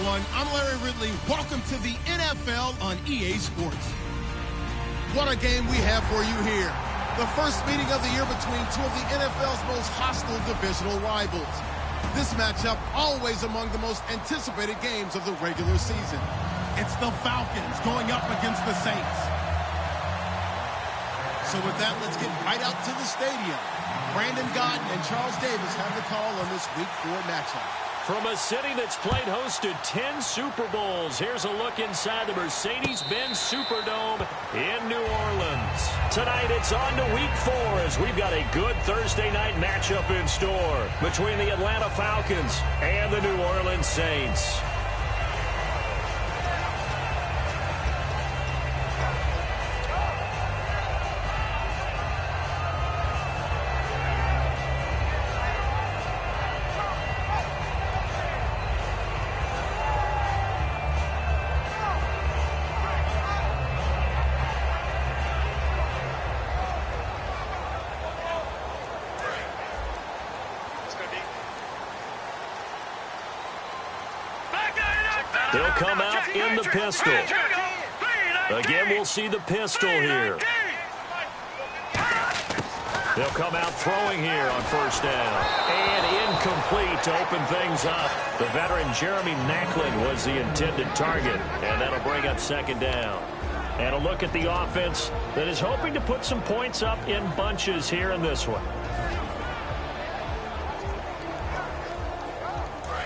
everyone. I'm Larry Ridley. Welcome to the NFL on EA Sports. What a game we have for you here. The first meeting of the year between two of the NFL's most hostile divisional rivals. This matchup always among the most anticipated games of the regular season. It's the Falcons going up against the Saints. So with that, let's get right out to the stadium. Brandon Gaudin and Charles Davis have the call on this Week 4 matchup. From a city that's played host to 10 Super Bowls, here's a look inside the Mercedes-Benz Superdome in New Orleans. Tonight, it's on to Week 4 as we've got a good Thursday night matchup in store between the Atlanta Falcons and the New Orleans Saints. They'll come out in the pistol. Again, we'll see the pistol here. They'll come out throwing here on first down. And incomplete to open things up. The veteran Jeremy Maclin was the intended target. And that'll bring up second down. And a look at the offense that is hoping to put some points up in bunches here in this one.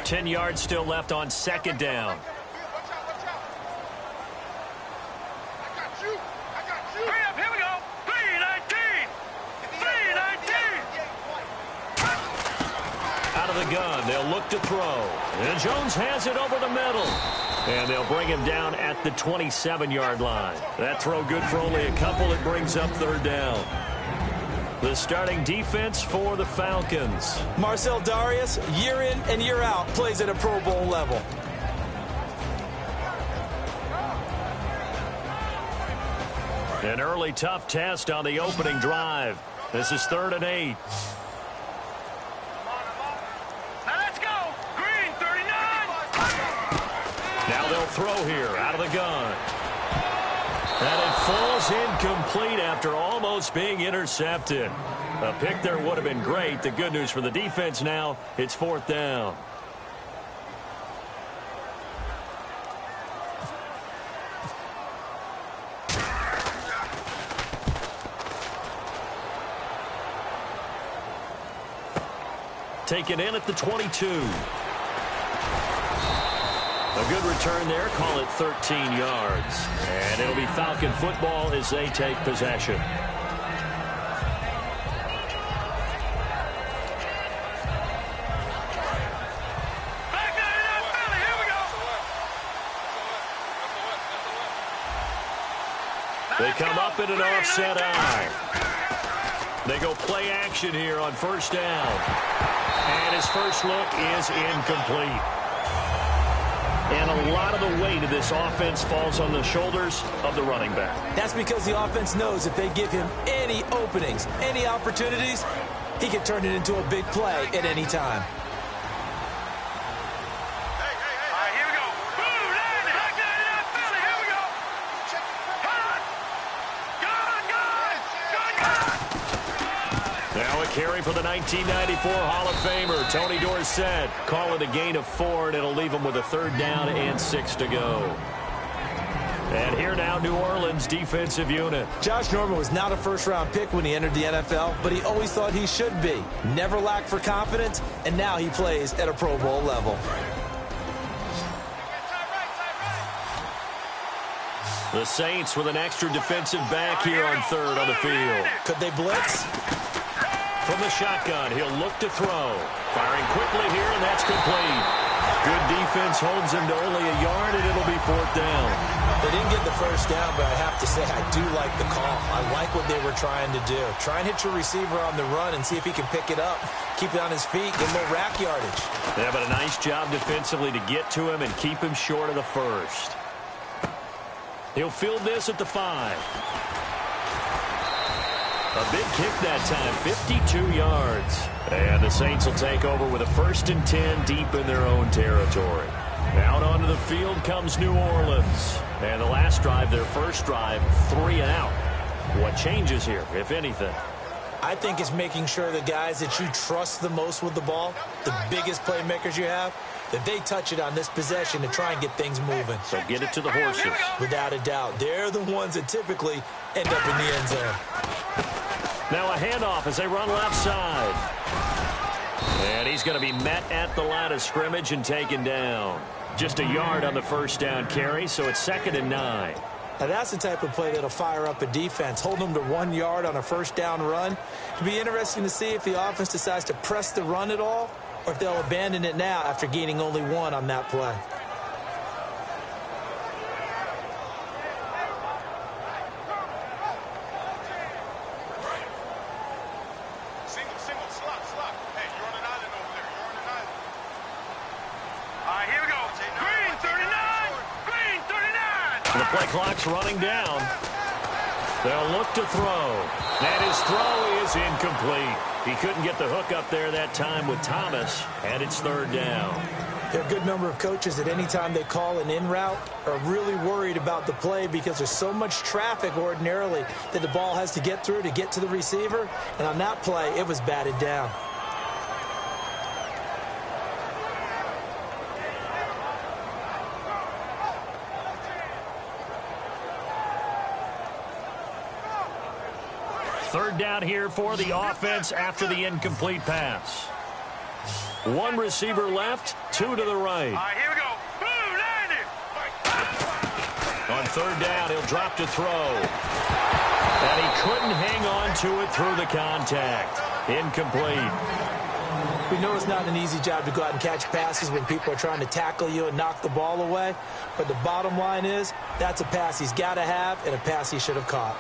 10 yards still left on second down. Out of the gun, they'll look to throw. And Jones has it over the middle. And they'll bring him down at the 27-yard line. That throw good for only a couple. It brings up third down. The starting defense for the Falcons. Marcel Darius, year in and year out, plays at a Pro Bowl level. An early tough test on the opening drive. This is 3rd and 8. Now let's go. Green, 39. Now they'll throw here out of the gun. And it falls incomplete after almost being intercepted. A pick there would have been great. The good news for the defense now, it's 4th down. Taken in at the 22. A good return there. Call it 13 yards. And it'll be Falcon football as they take possession. They come up in an offset eye. They go play action here on first down. And his first look is incomplete. And a lot of the weight of this offense falls on the shoulders of the running back. That's because the offense knows if they give him any openings, any opportunities, he can turn it into a big play at any time. Carry for the 1994 Hall of Famer, Tony Dorsett. Call it a gain of 4, and it'll leave him with a 3rd down and 6 to go. And here now, New Orleans defensive unit. Josh Norman was not a first-round pick when he entered the NFL, but he always thought he should be. Never lacked for confidence, and now he plays at a Pro Bowl level. The Saints with an extra defensive back here on 3rd on the field. Could they blitz? From the shotgun, he'll look to throw. Firing quickly here, and that's complete. Good defense holds him to only a yard, and it'll be 4th down. They didn't get the first down, but I have to say I do like the call. I like what they were trying to do. Try and hit your receiver on the run and see if he can pick it up. Keep it on his feet, get a little rack yardage. Yeah, but a nice job defensively to get to him and keep him short of the first. He'll field this at the 5. A big kick that time, 52 yards. And the Saints will take over with a 1st and 10 deep in their own territory. Out onto the field comes New Orleans. And the last drive, their first drive, 3 and out. What changes here, if anything? I think it's making sure the guys that you trust the most with the ball, the biggest playmakers you have, that they touch it on this possession to try and get things moving. So get it to the horses. Without a doubt. They're the ones that typically end up in the end zone. Now a handoff as they run left side. And he's going to be met at the line of scrimmage and taken down. Just a yard on the first down carry, so it's 2nd and 9. Now that's the type of play that'll fire up a defense. Hold them to 1 yard on a first down run. It'll be interesting to see if the offense decides to press the run at all, or if they'll abandon it now after gaining only 1 on that play. Single, slot. Hey, you're on an island over there. You're on an island. All right, here we go. Green 39. Green 39. The play clock's running down. They'll look to throw. And his throw is incomplete. He couldn't get the hook up there that time with Thomas, and it's 3rd down. There are a good number of coaches that any time they call an in route are really worried about the play because there's so much traffic ordinarily that the ball has to get through to get to the receiver. And on that play, it was batted down. Third down here for the offense after the incomplete pass. 1 receiver left, 2 to the right. All right, here we go. Boom, landed. On 3rd down, he'll drop to throw. And he couldn't hang on to it through the contact. Incomplete. We know it's not an easy job to go out and catch passes when people are trying to tackle you and knock the ball away. But the bottom line is, that's a pass he's got to have and a pass he should have caught.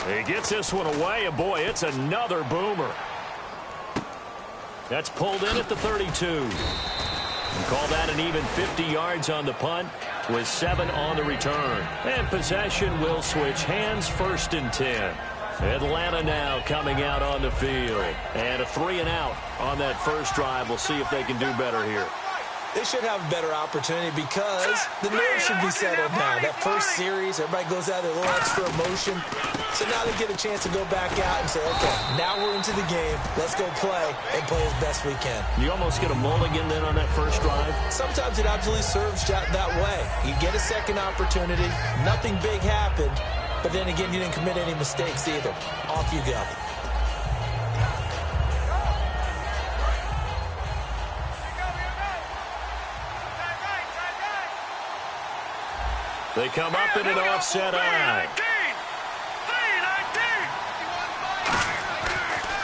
He gets this one away, and boy, it's another boomer. That's pulled in at the 32. And call that an even 50 yards on the punt with 7 on the return. And possession will switch hands, 1st and 10. Atlanta now coming out on the field. And a 3 and out on that first drive. We'll see if they can do better here. They should have a better opportunity because the nerves should be settled now. That first series, everybody goes out with a little extra emotion. So now they get a chance to go back out and say, okay, now we're into the game. Let's go play and play as best we can. You almost get a mulligan then on that first drive? Sometimes it absolutely serves that way. You get a second opportunity. Nothing big happened. But then again, you didn't commit any mistakes either. Off you go. They come up in an offset eye.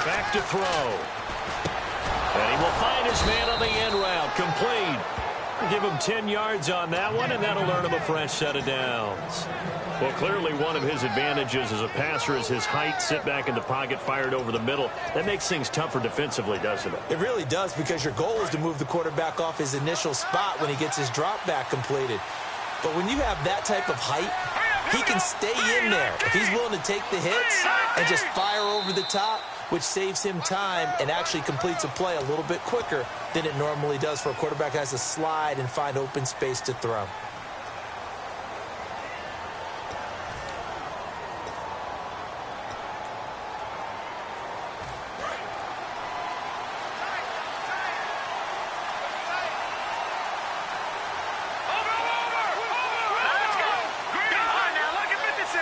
Back to throw. And he will find his man on the end route. Complete. Give him 10 yards on that one, and that'll earn him a fresh set of downs. Well, clearly one of his advantages as a passer is his height. Sit back in the pocket, fired over the middle. That makes things tougher defensively, doesn't it? It really does, because your goal is to move the quarterback off his initial spot when he gets his drop back completed. But when you have that type of height, he can stay in there. If he's willing to take the hits and just fire over the top, which saves him time and actually completes a play a little bit quicker than it normally does for a quarterback who has to slide and find open space to throw.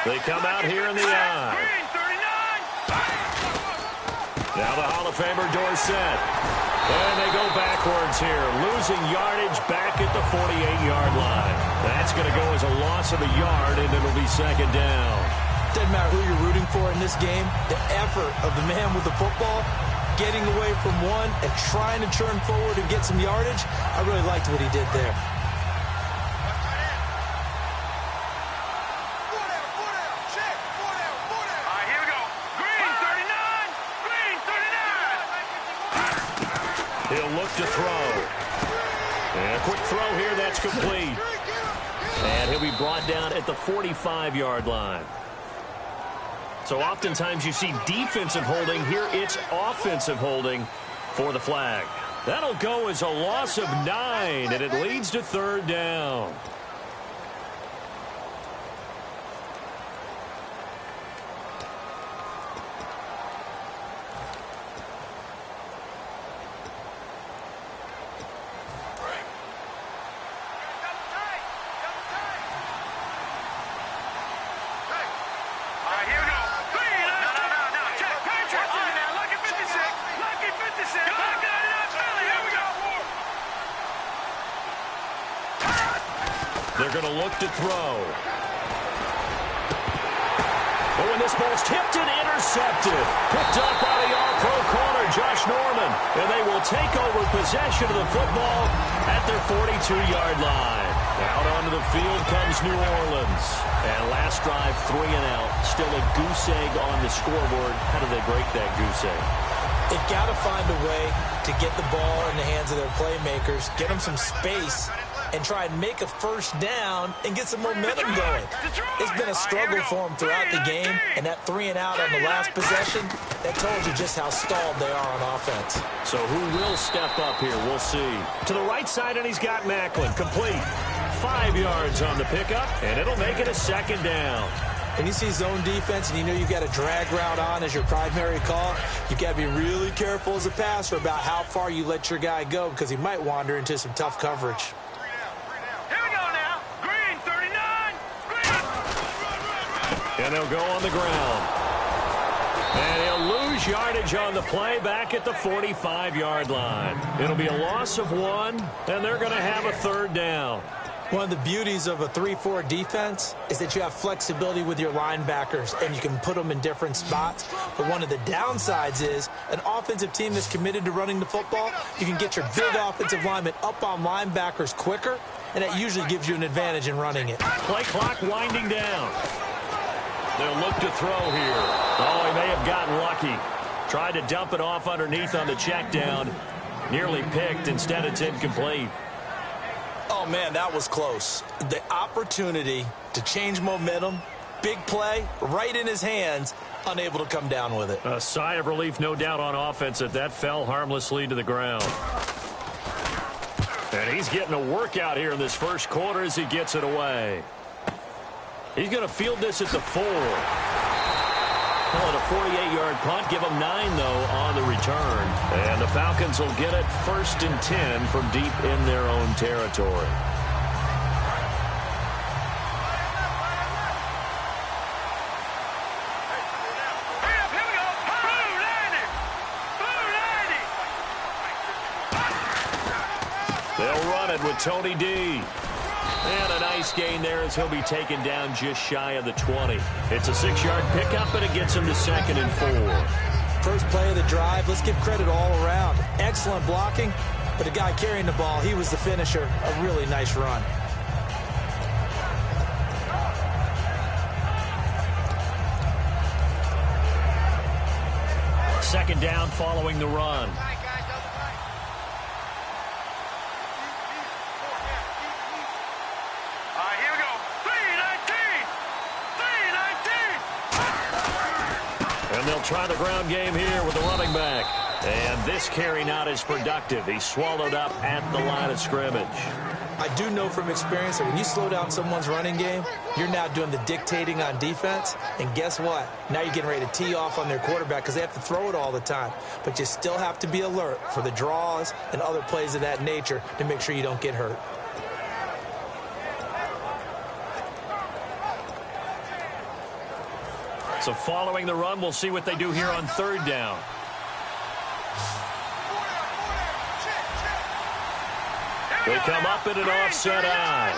They come out here in the eye. Now the Hall of Famer Dorsett. And they go backwards here, losing yardage back at the 48-yard line. That's going to go as a loss of a yard, and it'll be 2nd down. Doesn't matter who you're rooting for in this game. The effort of the man with the football, getting away from one and trying to turn forward and get some yardage, I really liked what he did there. He'll look to throw. And a quick throw here, that's complete. And he'll be brought down at the 45-yard line. So oftentimes you see defensive holding. Here it's offensive holding for the flag. That'll go as a loss of 9, and it leads to third down. They're going to look to throw. But when this ball's tipped and intercepted, picked up by the all-pro corner, Josh Norman, and they will take over possession of the football at their 42-yard line. Out onto the field comes New Orleans. And last drive, 3 and out. Still a goose egg on the scoreboard. How do they break that goose egg? They've got to find a way to get the ball in the hands of their playmakers, get them some space, and try and make a first down and get some momentum going. It's been a struggle for them throughout the game, and that 3 and out on the last possession, that told you just how stalled they are on offense. So who will step up here? We'll see. To the right side, and he's got Macklin. Complete. 5 yards on the pickup, and it'll make it a second down. When you see zone defense and you know you've got a drag route on as your primary call, you've got to be really careful as a passer about how far you let your guy go because he might wander into some tough coverage. And they'll go on the ground. And he'll lose yardage on the play back at the 45-yard line. It'll be a loss of 1, and they're going to have a third down. One of the beauties of a 3-4 defense is that you have flexibility with your linebackers, and you can put them in different spots. But one of the downsides is an offensive team that's committed to running the football, you can get your big offensive linemen up on linebackers quicker, and that usually gives you an advantage in running it. Play clock winding down. They'll look to throw here. Oh, he may have gotten lucky. Tried to dump it off underneath on the check down. Nearly picked. Instead, it's incomplete. Oh, man, that was close. The opportunity to change momentum, big play, right in his hands, unable to come down with it. A sigh of relief, no doubt, on offense that fell harmlessly to the ground. And he's getting a workout here in this first quarter as he gets it away. He's going to field this at the 4. Call it a 48-yard punt. Give him 9, though, on the return. And the Falcons will get it 1st and 10 from deep in their own territory. They'll run it with Tony D. And a nice gain there as he'll be taken down just shy of the 20. It's a 6-yard pickup, and it gets him to 2nd and 4. First play of the drive, let's give credit all around. Excellent blocking, but the guy carrying the ball, he was the finisher. A really nice run. Second down following the run. And they'll try the ground game here with the running back. And this carry not as productive. He's swallowed up at the line of scrimmage. I do know from experience that when you slow down someone's running game, you're now doing the dictating on defense. And guess what? Now you're getting ready to tee off on their quarterback because they have to throw it all the time. But you still have to be alert for the draws and other plays of that nature to make sure you don't get hurt. So following the run, we'll see what they do here on third down. They come up in an offset eye.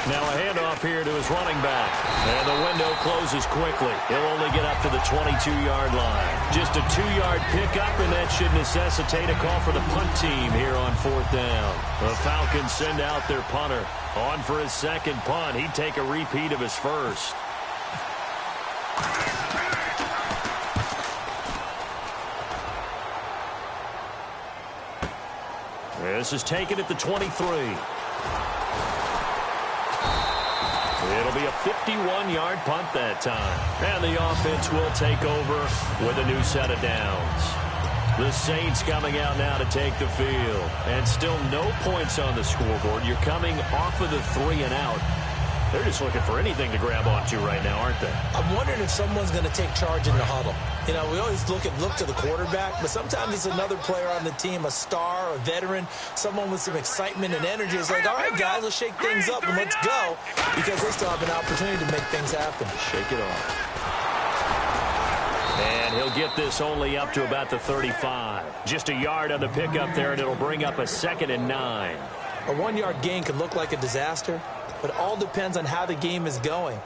Now a handoff here to his running back. And the window closes quickly. He'll only get up to the 22-yard line. Just a 2-yard pickup, and that should necessitate a call for the punt team here on fourth down. The Falcons send out their punter. On for his second punt. He'd take a repeat of his first. This is taken at the 23. It'll be a 51-yard punt that time. And the offense will take over with a new set of downs. The Saints coming out now to take the field. And still no points on the scoreboard. You're coming off of the 3 and out. They're just looking for anything to grab onto right now, aren't they? I'm wondering if someone's going to take charge in the huddle. You know, we always look to the quarterback, but sometimes it's another player on the team, a star, a veteran, someone with some excitement and energy. It's like, all right, guys, let's shake things up and let's go, because they still have an opportunity to make things happen. Shake it off. And he'll get this only up to about the 35. Just a yard on the pickup there, and it'll bring up a 2nd and 9. A 1-yard gain could look like a disaster, but it all depends on how the game is going.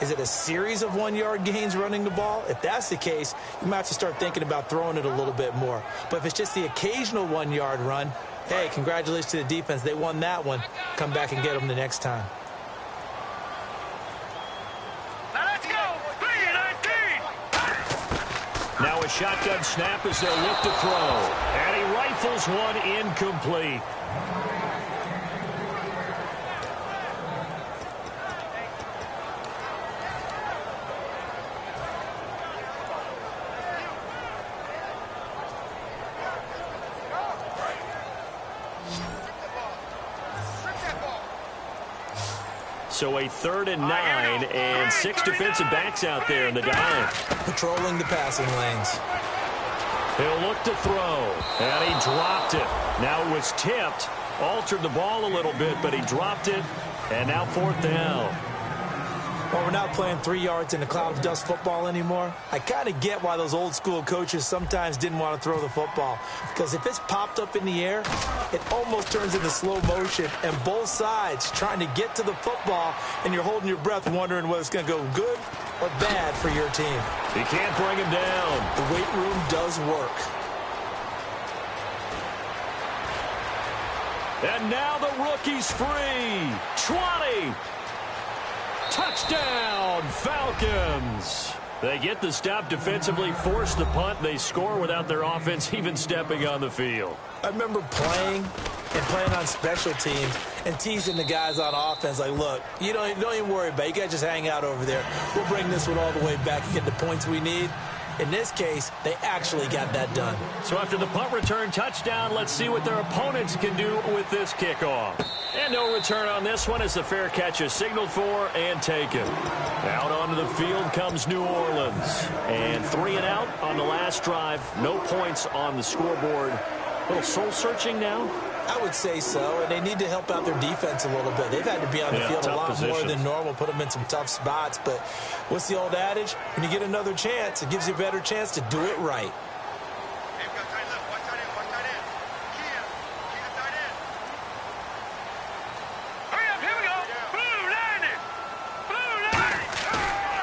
Is it a series of 1-yard gains running the ball? If that's the case, you might have to start thinking about throwing it a little bit more. But if it's just the occasional 1-yard run, hey, congratulations to the defense. They won that one. Come back and get them the next time. Now a shotgun snap as they'll look to throw. And he rifles one incomplete. So a 3rd and 9 and 6 defensive backs out there in the dive. Patrolling the passing lanes. He'll look to throw, and he dropped it. Now it was tipped, altered the ball a little bit, but he dropped it, and now 4th down. Well, we're not playing 3 yards in a cloud of dust football anymore. I kind of get why those old school coaches sometimes didn't want to throw the football, because if it's popped up in the air, it almost turns into slow motion, and both sides trying to get to the football, and you're holding your breath wondering whether it's going to go good or bad for your team. He can't bring him down. The weight room does work. And now the rookie's free. 20. Touchdown, Falcons. They get the stop defensively, force the punt. They score without their offense even stepping on the field. I remember playing on special teams and teasing the guys on offense like, look, you don't even worry about it. You guys just hang out over there. We'll bring this one all the way back and get the points we need. In this case, they actually got that done. So after the punt return touchdown, let's see what their opponents can do with this kickoff. And no return on this one as the fair catch is signaled for and taken. Out onto the field comes New Orleans. And 3 and out on the last drive. No points on the scoreboard. A little soul-searching now? I would say so, and they need to help out their defense a little bit. They've had to be on the field a lot more than normal, put them in some tough spots. But what's the old adage? When you get another chance, it gives you a better chance to do it right.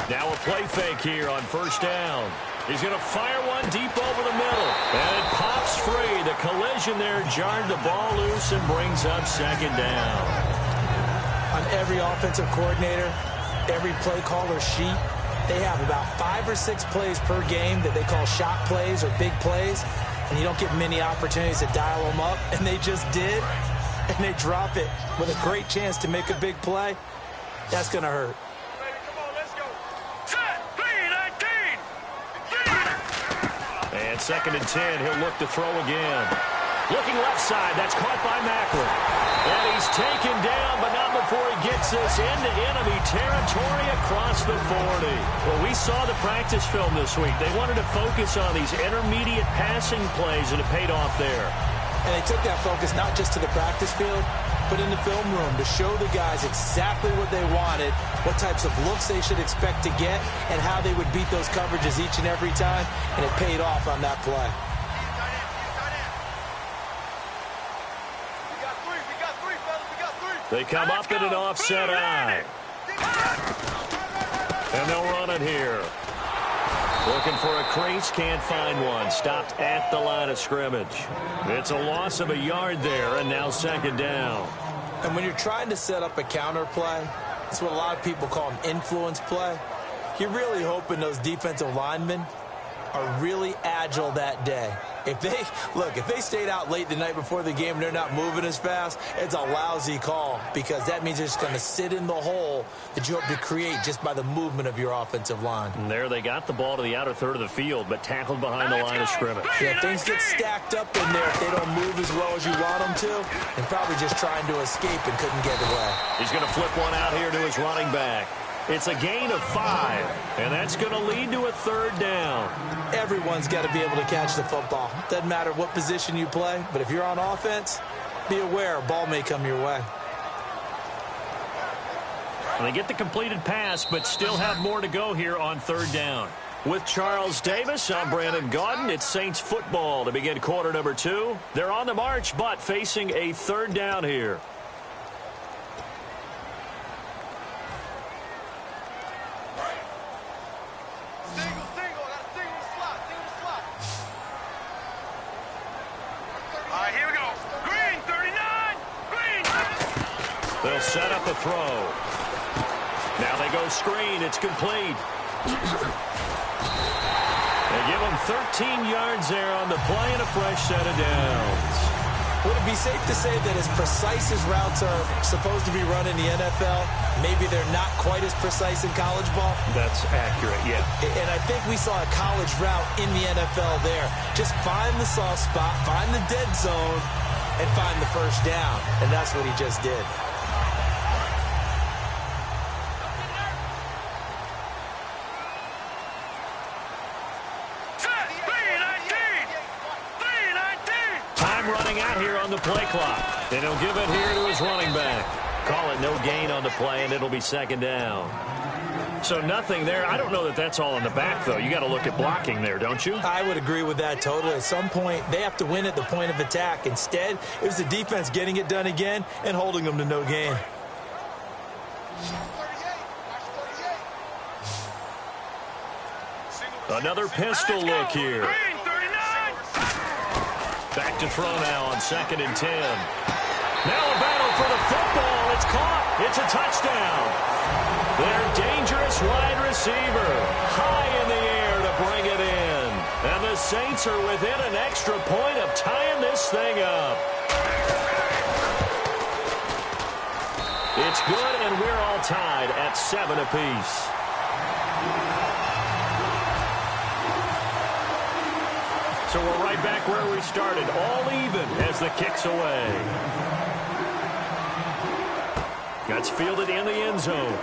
Now a play fake here on 1st down. He's going to fire one deep over the middle. And it pops free. The collision there jarred the ball loose and brings up 2nd down. On every offensive coordinator, every play caller sheet, they have about 5 or 6 plays per game that they call shot plays or big plays. And you don't get many opportunities to dial them up. And they just did. And they drop it with a great chance to make a big play. That's going to hurt. And 2nd and 10, he'll look to throw again. Looking left side, that's caught by Macklin. And he's taken down, but not before he gets this into enemy territory across the 40. Well, we saw the practice film this week. They wanted to focus on these intermediate passing plays, and it paid off there. And they took that focus not just to the practice field, but in the film room to show the guys exactly what they wanted, what types of looks they should expect to get, and how they would beat those coverages each and every time, and it paid off on that play. They come up in an offset eye. And they'll run it here. Looking for a crease, can't find one. Stopped at the line of scrimmage. It's a loss of a yard there, and now 2nd down. And when you're trying to set up a counter play, it's what a lot of people call an influence play. You're really hoping those defensive linemen are really agile that day. If they stayed out late the night before the game and they're not moving as fast, it's a lousy call because that means they're just going to sit in the hole that you hope to create just by the movement of your offensive line. And there they got the ball to the outer third of the field, but tackled behind the line of scrimmage. Yeah, things get stacked up in there if they don't move as well as you want them to, and probably just trying to escape and couldn't get away. He's going to flip one out here to his running back. It's a gain of 5, and that's going to lead to a 3rd down. Everyone's got to be able to catch the football. Doesn't matter what position you play, but if you're on offense, be aware a ball may come your way. And they get the completed pass, but still have more to go here on 3rd down. With Charles Davis, I'm Brandon Gaudin. It's Saints football to begin quarter number 2. They're on the march, but facing a 3rd down here. They'll set up a throw. Now they go screen. It's complete. They give him 13 yards there on the play and a fresh set of downs. Would it be safe to say that as precise as routes are supposed to be run in the NFL, maybe they're not quite as precise in college ball? That's accurate, yeah. And I think we saw a college route in the NFL there. Just find the soft spot, find the dead zone, and find the first down. And that's what he just did. The play clock. And he'll give it here to his running back. Call it no gain on the play, and it'll be 2nd down. So nothing there. I don't know that that's all in the back, though. You got to look at blocking there, don't you? I would agree with that totally. At some point, they have to win at the point of attack. Instead, it was the defense getting it done again and holding them to no gain. Another pistol look here. Back to throw now on 2nd and 10. Now a battle for the football. It's caught. It's a touchdown. Their dangerous wide receiver high in the air to bring it in. And the Saints are within an extra point of tying this thing up. It's good, and we're all tied at 7 apiece. So we're right back where we started, all even as the kick's away. That's fielded in the end zone.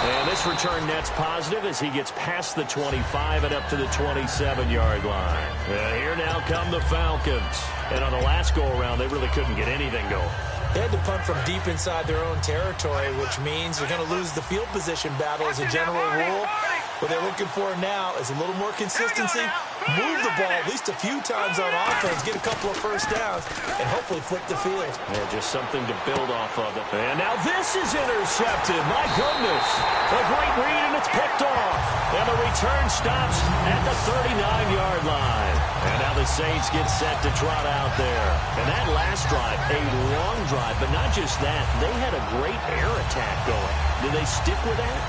And this return net's positive as he gets past the 25 and up to the 27-yard line. And here now come the Falcons. And on the last go-around, they really couldn't get anything going. They had to punt from deep inside their own territory, which means they're going to lose the field position battle as a general rule. What they're looking for now is a little more consistency, move the ball at least a few times on offense, get a couple of first downs, and hopefully flip the field. Yeah, just something to build off of it. And now this is intercepted. My goodness. A great read, and it's picked off. And the return stops at the 39-yard line. And now the Saints get set to trot out there. And that last drive, a long drive, but not just that. They had a great air attack going. Did they stick with that?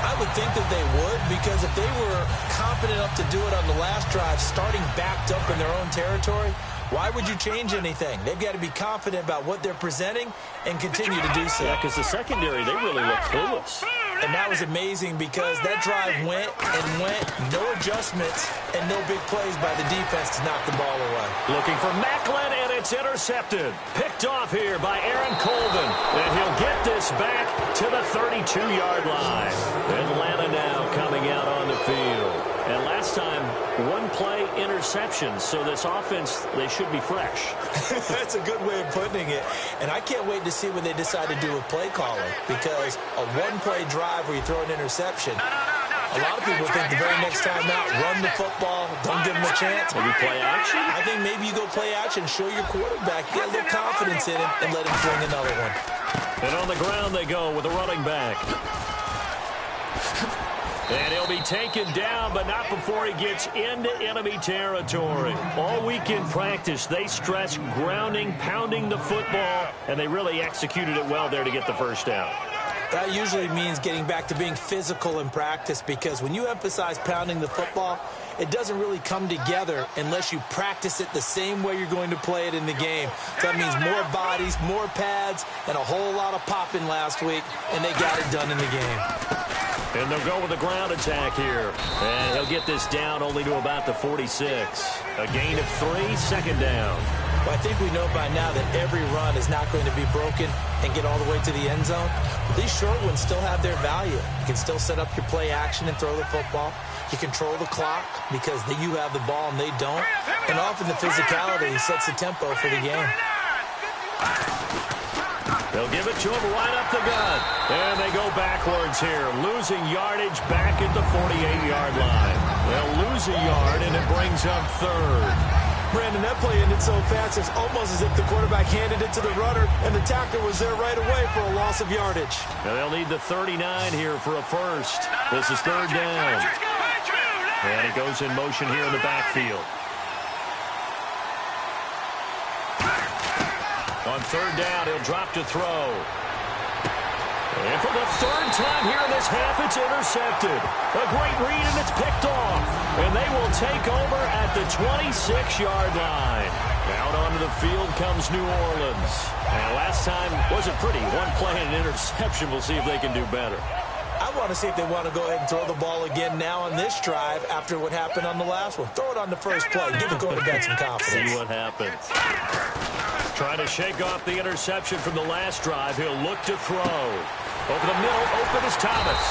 I would think that they would, because if they were confident enough to do it on the last drive, starting backed up in their own territory, why would you change anything? They've got to be confident about what they're presenting and continue to do so. Yeah, because the secondary, they really look clueless. And that was amazing because that drive went and went, no adjustments and no big plays by the defense to knock the ball away. Looking for Macklin, and it's intercepted. Picked off here by Aaron Colvin. And he'll get this back to the 32-yard line. Atlanta now coming out on the field. And last time, one play interception. So this offense, they should be fresh. That's a good way of putting it. And I can't wait to see what they decide to do with play calling, because a one-play drive where you throw an interception, a lot of people think the very next time out, run the football, don't give them a chance. Maybe play action? I think maybe you go play action, show your quarterback, get a little confidence in him, and let him fling another one. And on the ground they go with a running back. And he'll be taken down, but not before he gets into enemy territory. All week in practice, they stress grounding, pounding the football, and they really executed it well there to get the first down. That usually means getting back to being physical in practice, because when you emphasize pounding the football, it doesn't really come together unless you practice it the same way you're going to play it in the game. So that means more bodies, more pads, and a whole lot of popping last week, and they got it done in the game. And they'll go with the ground attack here. And he'll get this down only to about the 46. A gain of 3, second down. Well, I think we know by now that every run is not going to be broken and get all the way to the end zone. But these short ones still have their value. You can still set up your play action and throw the football. You control the clock because you have the ball and they don't. And often the physicality sets the tempo for the game. They'll give it to him right up the gut. And they go backwards here, losing yardage back at the 48-yard line. They'll lose a yard, and it brings up third. Brandon, that play ended so fast, it's almost as if the quarterback handed it to the runner, and the tackler was there right away for a loss of yardage. Now they'll need the 39 here for a first. This is third down. And he goes in motion here in the backfield. On third down, he'll drop to throw. And for the third time here in this half, it's intercepted. A great read, and it's picked off. And they will take over at the 26-yard line. Out onto the field comes New Orleans. And last time wasn't pretty. One play and an interception. We'll see if they can do better. I want to see if they want to go ahead and throw the ball again now on this drive after what happened on the last one. Throw it on the first play. Give the quarterback some confidence. See what happens. Trying to shake off the interception from the last drive. He'll look to throw. Over the middle, open is Thomas.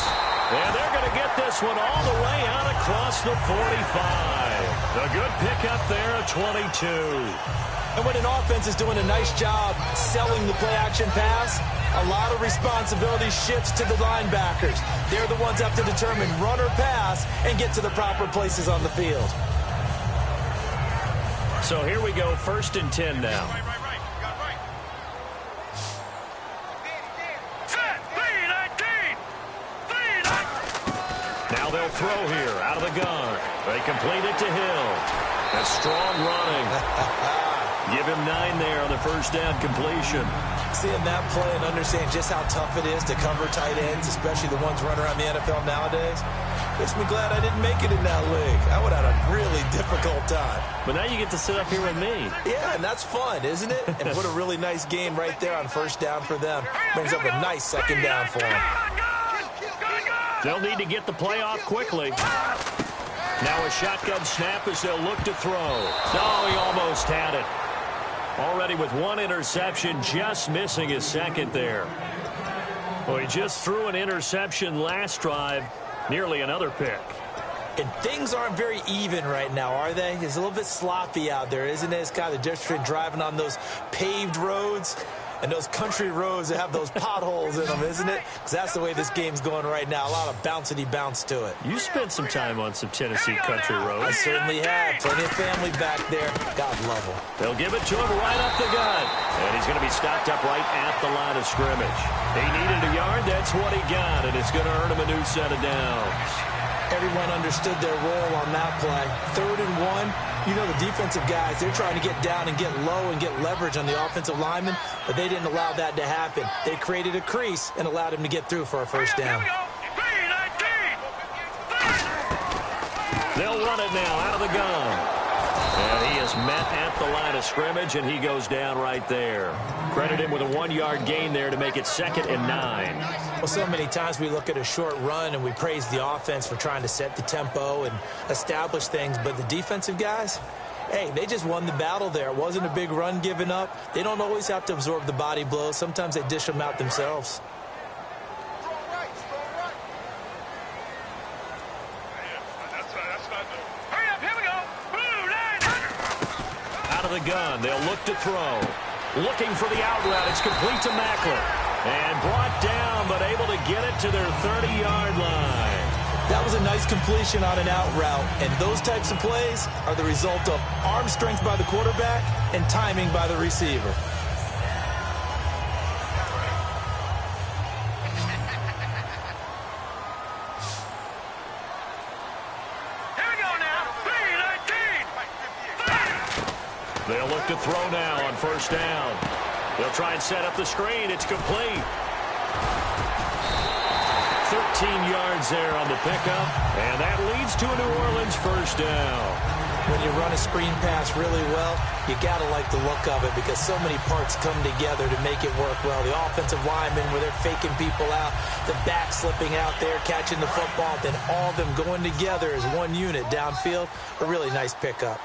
And they're going to get this one all the way out across the 45. A good pickup there at 22. And when an offense is doing a nice job selling the play-action pass, a lot of responsibility shifts to the linebackers. They're the ones that have to determine run or pass and get to the proper places on the field. So here we go, 1st and 10 now. Now they'll throw here out of the gun. They complete it to Hill. A strong running. Give him 9 there on the first down completion. Seeing that play and understand just how tough it is to cover tight ends, especially the ones running around the NFL nowadays, makes me glad I didn't make it in that league. I would have had a really difficult time. But now you get to sit up here with me. Yeah, and that's fun, isn't it? And put a really nice game right there on first down for them. Brings up a nice second down for them. They'll need to get the play off quickly. Now a shotgun snap as they'll look to throw. Oh, he almost had it. Already with 1 interception, just missing his second there. Well, he just threw an interception last drive, nearly another pick. And things aren't very even right now, are they? It's a little bit sloppy out there, isn't it? It's kind of the difference between driving on those paved roads and those country roads that have those potholes in them, isn't it? Because that's the way this game's going right now. A lot of bouncy bounce to it. You spent some time on some Tennessee country roads. I certainly have. Plenty of family back there. God love them. They'll give it to him right up the gut. And he's going to be stopped up right at the line of scrimmage. He needed a yard. That's what he got. And it's going to earn him a new set of downs. Everyone understood their role on that play. 3rd and 1. You know the defensive guys, they're trying to get down and get low and get leverage on the offensive lineman, but they didn't allow that to happen. They created a crease and allowed him to get through for a first down. They'll run it now out of the gun. And he is met at the line of scrimmage, and he goes down right there. Credit him with a 1-yard gain there to make it 2nd and 9. Well, so many times we look at a short run and we praise the offense for trying to set the tempo and establish things, but the defensive guys, hey, they just won the battle there. It wasn't a big run given up. They don't always have to absorb the body blows. Sometimes they dish them out themselves. Out of the gun, they'll look to throw. Looking for the out route. It's complete to Macklin. And brought down, but able to get it to their 30-yard line. That was a nice completion on an out route, and those types of plays are the result of arm strength by the quarterback and timing by the receiver. They'll look to throw now on first down. They'll try and set up the screen. It's complete. 13 yards there on the pickup, and that leads to a New Orleans first down. When you run a screen pass really well, you got to like the look of it because so many parts come together to make it work well. The offensive linemen, where they're faking people out, the back slipping out there, catching the football, then all of them going together as one unit downfield. A really nice pickup.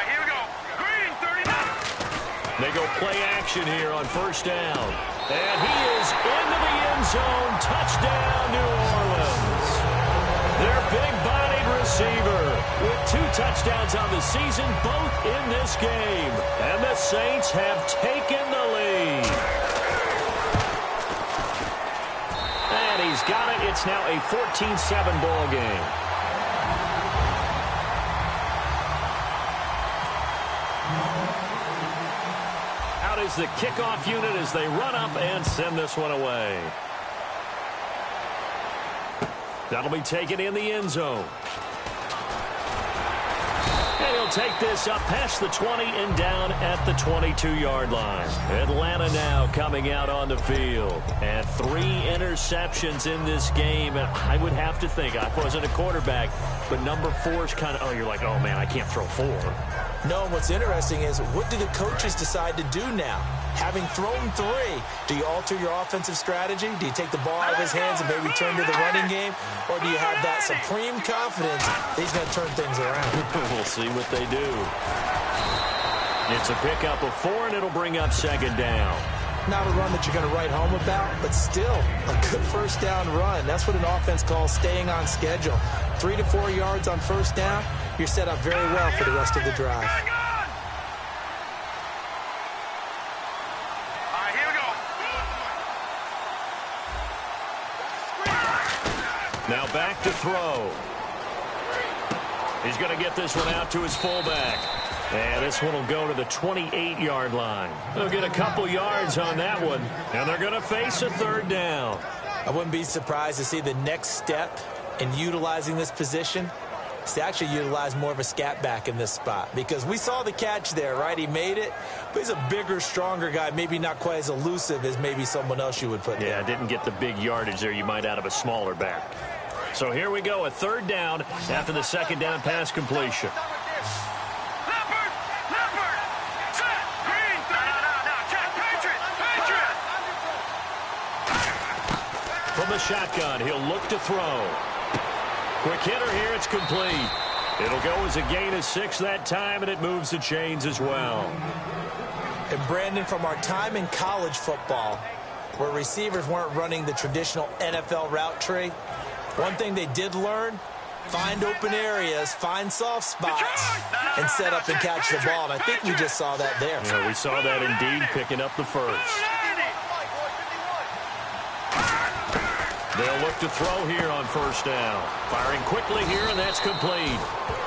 Here we go. Green, 39. They go play action here on first down. And he is into the end zone. Touchdown, New Orleans. Their big-bodied receiver with 2 touchdowns on the season, both in this game. And the Saints have taken the lead. And he's got it. It's now a 14-7 ball game. Out is the kickoff unit as they run up and send this one away. That'll be taken in the end zone. And he'll take this up past the 20 and down at the 22-yard line. Atlanta now coming out on the field. And 3 interceptions in this game. And I would have to think, I wasn't a quarterback, but number 4 is kind of, oh, you're like, oh, man, I can't throw 4. No, what's interesting is what do the coaches decide to do now? Having thrown 3, do you alter your offensive strategy? Do you take the ball out of his hands and maybe turn to the running game? Or do you have that supreme confidence that he's going to turn things around? We'll see what they do. It's a pickup of 4, and it'll bring up second down. Not a run that you're going to write home about, but still a good first down run. That's what an offense calls staying on schedule. 3 to 4 yards on first down, you're set up very well for the rest of the drive. Now back to throw. He's going to get this one out to his fullback. And this one will go to the 28-yard line. They'll get a couple yards on that one, and they're going to face a third down. I wouldn't be surprised to see the next step in utilizing this position is to actually utilize more of a scat back in this spot, because we saw the catch there, right? He made it, but he's a bigger, stronger guy, maybe not quite as elusive as maybe someone else you would put there. Yeah, didn't get the big yardage there you might out of a smaller back. So here we go, a third down after the second down pass completion. From the shotgun, he'll look to throw. Quick hitter here, it's complete. It'll go as a gain of 6 that time, and it moves the chains as well. And Brandon, from our time in college football, where receivers weren't running the traditional NFL route tree, one thing they did learn, find open areas, find soft spots, and set up and catch the ball. And I think we just saw that there. Yeah, we saw that indeed, picking up the first. They'll look to throw here on first down. Firing quickly here, and that's complete.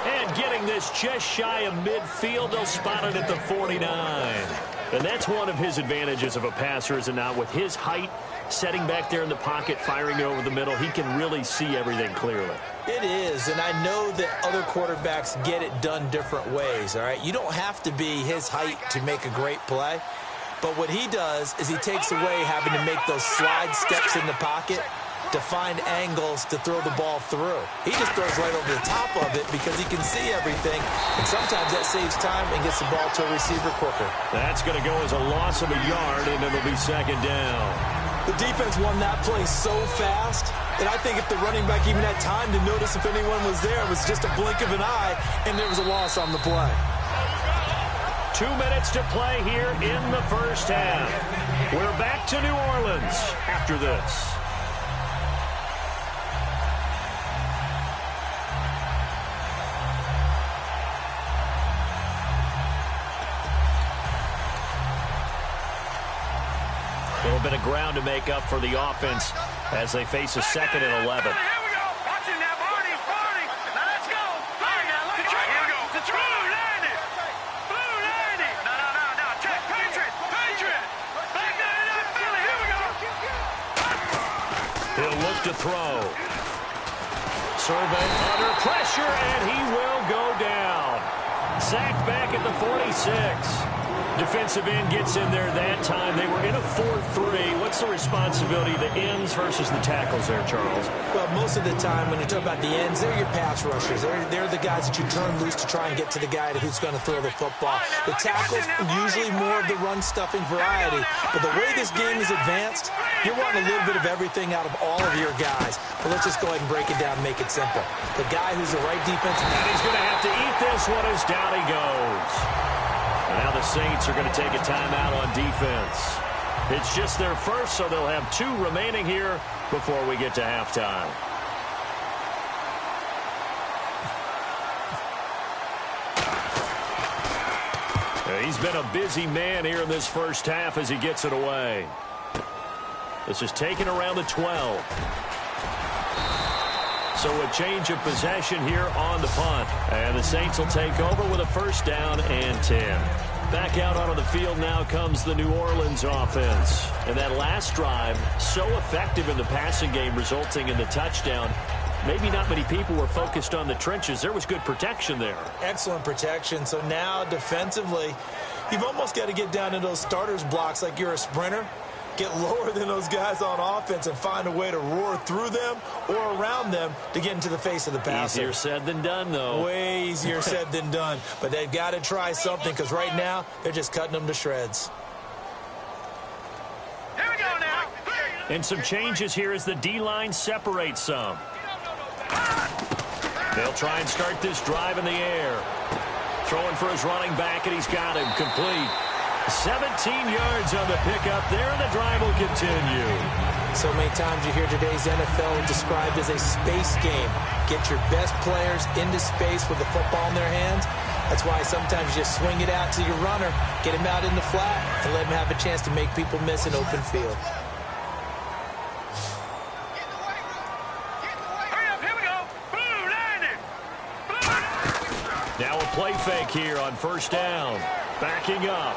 And getting this just shy of midfield, they'll spot it at the 49. And that's one of his advantages of a passer, is it not? With his height, setting back there in the pocket, firing it over the middle, he can really see everything clearly. It is, and I know that other quarterbacks get it done different ways, all right? You don't have to be his height to make a great play. But what he does is he takes away having to make those slide steps in the pocket to find angles to throw the ball through. He just throws right over the top of it because he can see everything, and sometimes that saves time and gets the ball to a receiver quicker. That's going to go as a loss of a yard, and it'll be second down. The defense won that play so fast that I think if the running back even had time to notice if anyone was there, it was just a blink of an eye, and there was a loss on the play. 2 minutes to play here in the first half. We're back to New Orleans after this. A little bit of ground to make up for the offense as they face a 2nd and 11. Here we go. Watch it now, Barney. Now let's go. Here we go. Blue 90. Blue 90. No. Check. Patriot. Back there in Philly. Here we go. He'll look to throw. Survey under pressure, and he will go down. Sacked back at the 46. Defensive end gets in there that time. They were in a 4-3. What's the responsibility of the ends versus the tackles there, Charles? Well, most of the time when you talk about the ends, they're your pass rushers. They're the guys that you turn loose to try and get to the guy who's going to throw the football. The tackles, usually more of the run-stuffing variety. But the way this game is advanced, you're wanting a little bit of everything out of all of your guys. But let's just go ahead and break it down and make it simple. The guy who's the right defensive... And he's going to have to eat this one as down he goes. Now the Saints are going to take a timeout on defense. It's just their first, so they'll have 2 remaining here before we get to halftime. He's been a busy man here in this first half as he gets it away. This is taken around the 12. So a change of possession here on the punt. And the Saints will take over with a first down and 10. Back out onto the field now comes the New Orleans offense. And that last drive, so effective in the passing game, resulting in the touchdown. Maybe not many people were focused on the trenches. There was good protection there. Excellent protection. So now defensively, you've almost got to get down in those starters blocks like you're a sprinter. Get lower than those guys on offense and find a way to roar through them or around them to get into the face of the passer. Easier said than done, though. Way easier said than done. But they've got to try something because right now they're just cutting them to shreds. Here we go now. And some changes here as the D-line separates some. They'll try and start this drive in the air. Throwing for his running back, and he's got him complete. 17 yards on the pickup there, and the drive will continue. So many times you hear today's NFL described as a space game. Get your best players into space with the football in their hands. That's why sometimes you just swing it out to your runner, get him out in the flat, and let him have a chance to make people miss an open field. Hurry up, here we go. Blue, landing. Now a play fake here on first down. Backing up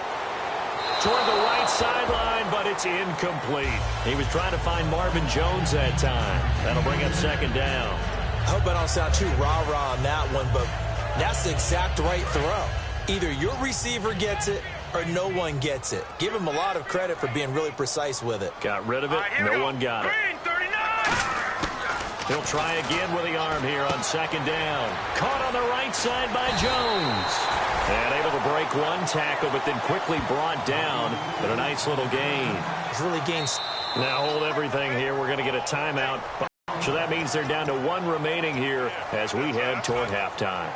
toward the right sideline, but it's incomplete. He was trying to find Marvin Jones that time. That'll bring up second down. I hope I don't sound too rah-rah on that one, but that's the exact right throw. Either your receiver gets it or no one gets it. Give him a lot of credit for being really precise with it. Got rid of it. No one got it. Green, 39. He'll try again with the arm here on second down. Caught on the right side by Jones. And able to break one tackle, but then quickly brought down. But a nice little gain. It's really gained. Now hold everything here. We're going to get a timeout. So that means they're down to 1 remaining here as we head toward halftime.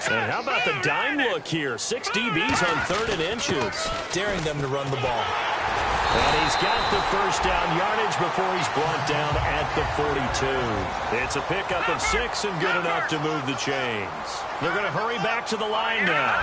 And how about the dime look here? 6 DBs on 3rd and inches. Daring them to run the ball. And he's got the first down yardage before he's brought down at the 42. It's a pickup of 6 and good enough to move the chains. They're going to hurry back to the line now.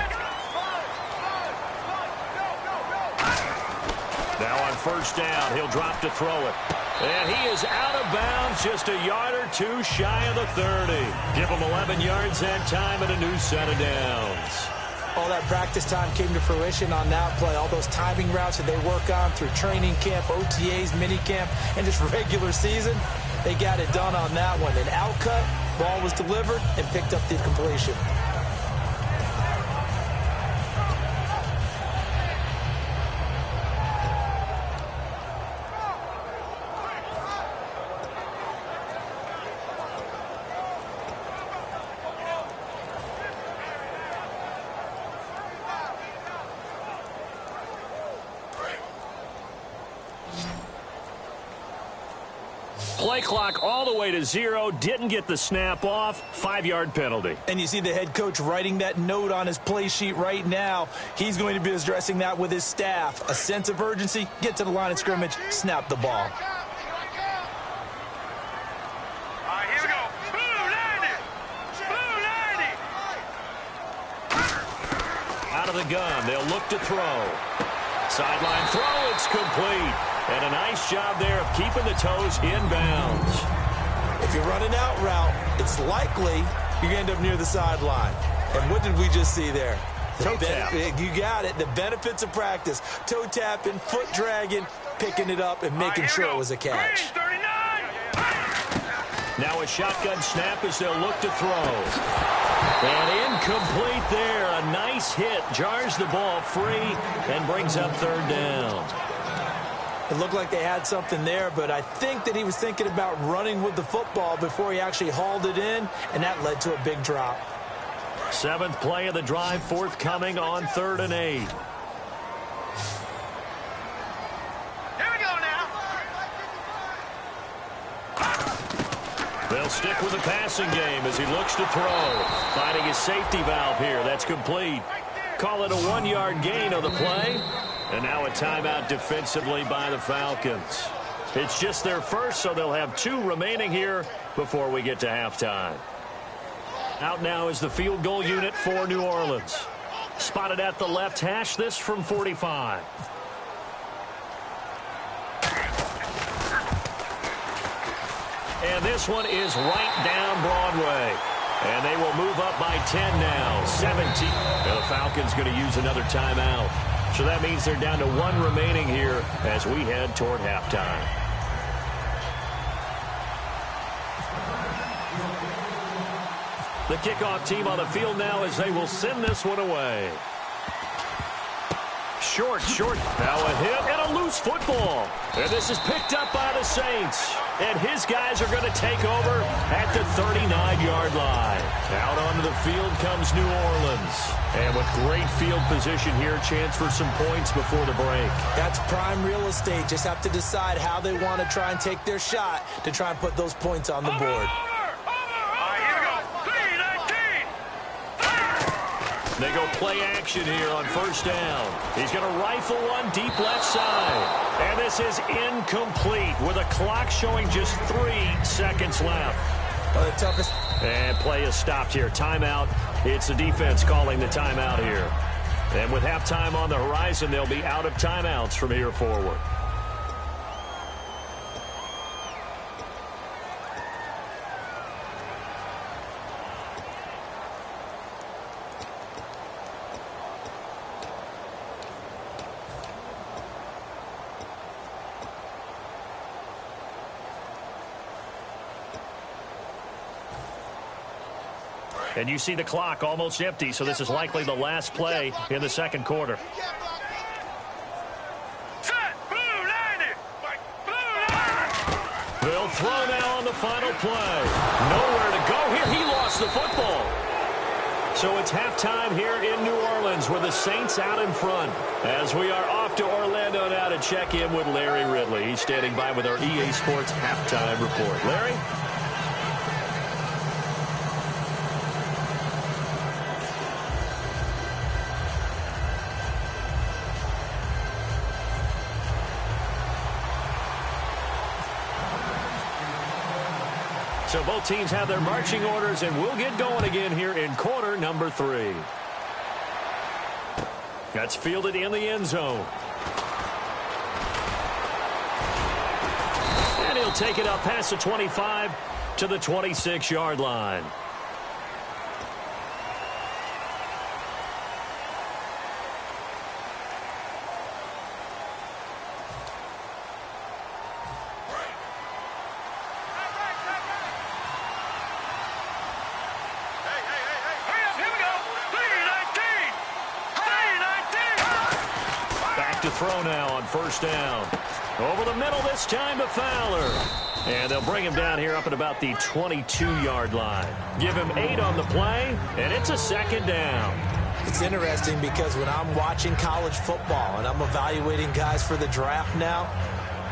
Now on first down, he'll drop to throw it. And he is out of bounds, just a yard or 2 shy of the 30. Give him 11 yards that time and a new set of downs. All that practice time came to fruition on that play. All those timing routes that they work on through training camp, OTAs, minicamp, and just regular season, they got it done on that one. An outcut, ball was delivered, and picked up the completion. Play clock all the way to 0. Didn't get the snap off. 5-yard penalty. And you see the head coach writing that note on his play sheet right now. He's going to be addressing that with his staff. A sense of urgency, get to the line of scrimmage, snap the ball. Here we go. Blue, landing. Blue, landing. Out of the gun. They'll look to throw. Sideline throw. It's complete. And a nice job there of keeping the toes inbounds. If you run an out route, it's likely you end up near the sideline. And what did we just see there? Toe tap. You got it. The benefits of practice. Toe tapping, foot dragging, picking it up, and making sure it was a catch. Now a shotgun snap as they'll look to throw. And incomplete there. A nice hit. Jars the ball free and brings up third down. It looked like they had something there, but I think that he was thinking about running with the football before he actually hauled it in, and that led to a big drop. 7th play of the drive forthcoming on 3rd and 8. Here we go now. They'll stick with the passing game as he looks to throw. Finding his safety valve here. That's complete. Call it a 1-yard gain on the play. And now a timeout defensively by the Falcons. It's just their first, so they'll have 2 remaining here before we get to halftime. Out now is the field goal unit for New Orleans. Spotted at the left hash, this from 45. And this one is right down Broadway. And they will move up by 10 now, 17. Now the Falcons going to use another timeout. So that means they're down to 1 remaining here as we head toward halftime. The kickoff team on the field now as they will send this one away. Short. Now a hit and a loose football. And this is picked up by the Saints. And his guys are going to take over at the 39-yard line. Out onto the field comes New Orleans. And with great field position here, chance for some points before the break. That's prime real estate. Just have to decide how they want to try and take their shot to try and put those points on the board. They go play action here on 1st down. He's going to rifle one deep left side. And this is incomplete with a clock showing just 3 seconds left. Well, the toughest. And play is stopped here. Timeout. It's the defense calling the timeout here. And with halftime on the horizon, they'll be out of timeouts from here forward. And you see the clock almost empty, so this is likely the last play in the 2nd quarter. They'll throw now on the final play. Nowhere to go here. He lost the football. So it's halftime here in New Orleans with the Saints out in front. As we are off to Orlando now to check in with Larry Ridley. He's standing by with our EA Sports halftime report. Larry? So both teams have their marching orders, and we'll get going again here in quarter number 3. That's fielded in the end zone. And he'll take it up past the 25 to the 26-yard line. Throw now on 1st down. Over the middle this time to Fowler. And they'll bring him down here up at about the 22-yard line. Give him 8 on the play, and it's a 2nd down. It's interesting because when I'm watching college football and I'm evaluating guys for the draft now,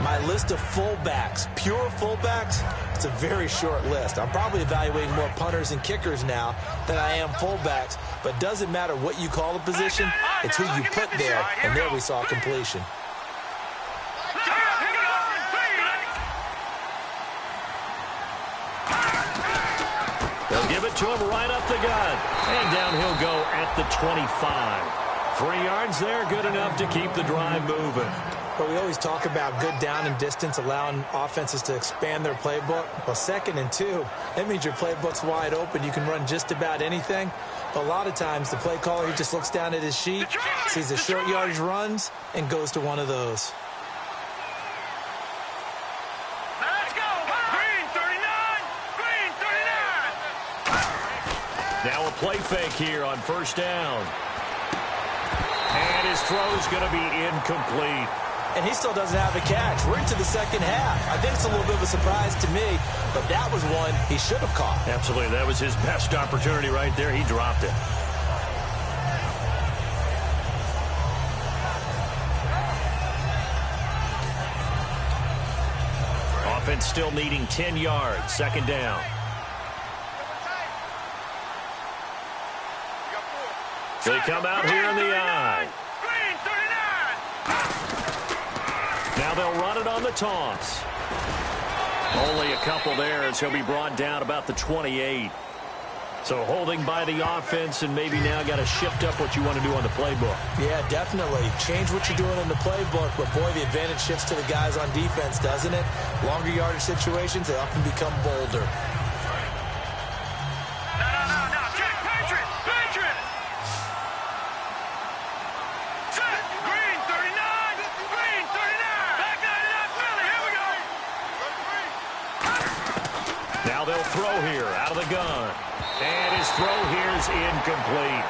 my list of fullbacks, pure fullbacks, it's a very short list. I'm probably evaluating more punters and kickers now than I am fullbacks. But doesn't matter what you call the position, it's who you put there. And there we saw completion. They'll give it to him right up the gut. And down he'll go at the 25. 3 yards there, good enough to keep the drive moving. But we always talk about good down and distance, allowing offenses to expand their playbook. Well, 2nd and 2, that means your playbook's wide open. You can run just about anything. But a lot of times, the play caller, he just looks down at his sheet, sees the short yardage runs, and goes to one of those. Let's go! Green 39! Green 39! Now a play fake here on 1st down. And his throw's going to be incomplete. And he still doesn't have a catch. We're into the 2nd half. I think it's a little bit of a surprise to me, but that was one he should have caught. Absolutely. That was his best opportunity right there. He dropped it. Offense still needing 10 yards. 2nd down. They come out here in the eye. Green 39! Now they'll run it on the toss. Only a couple there as he'll be brought down about the 28. So holding by the offense, and maybe now got to shift up what you want to do on the playbook. Yeah, definitely. Change what you're doing in the playbook, but boy, the advantage shifts to the guys on defense, doesn't it? Longer yardage situations, they often become bolder. No. Check. Patriot! Set. Green 39! Green 39! Back 99 Philly. Here we go. Now they'll throw here out of the gun. And his throw here is incomplete.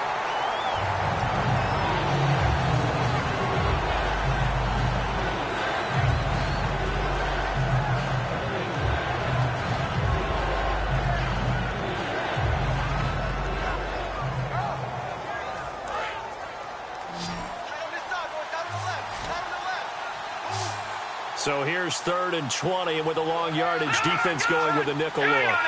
So here's 3rd and 20, and with a long yardage, defense going with a nickel look.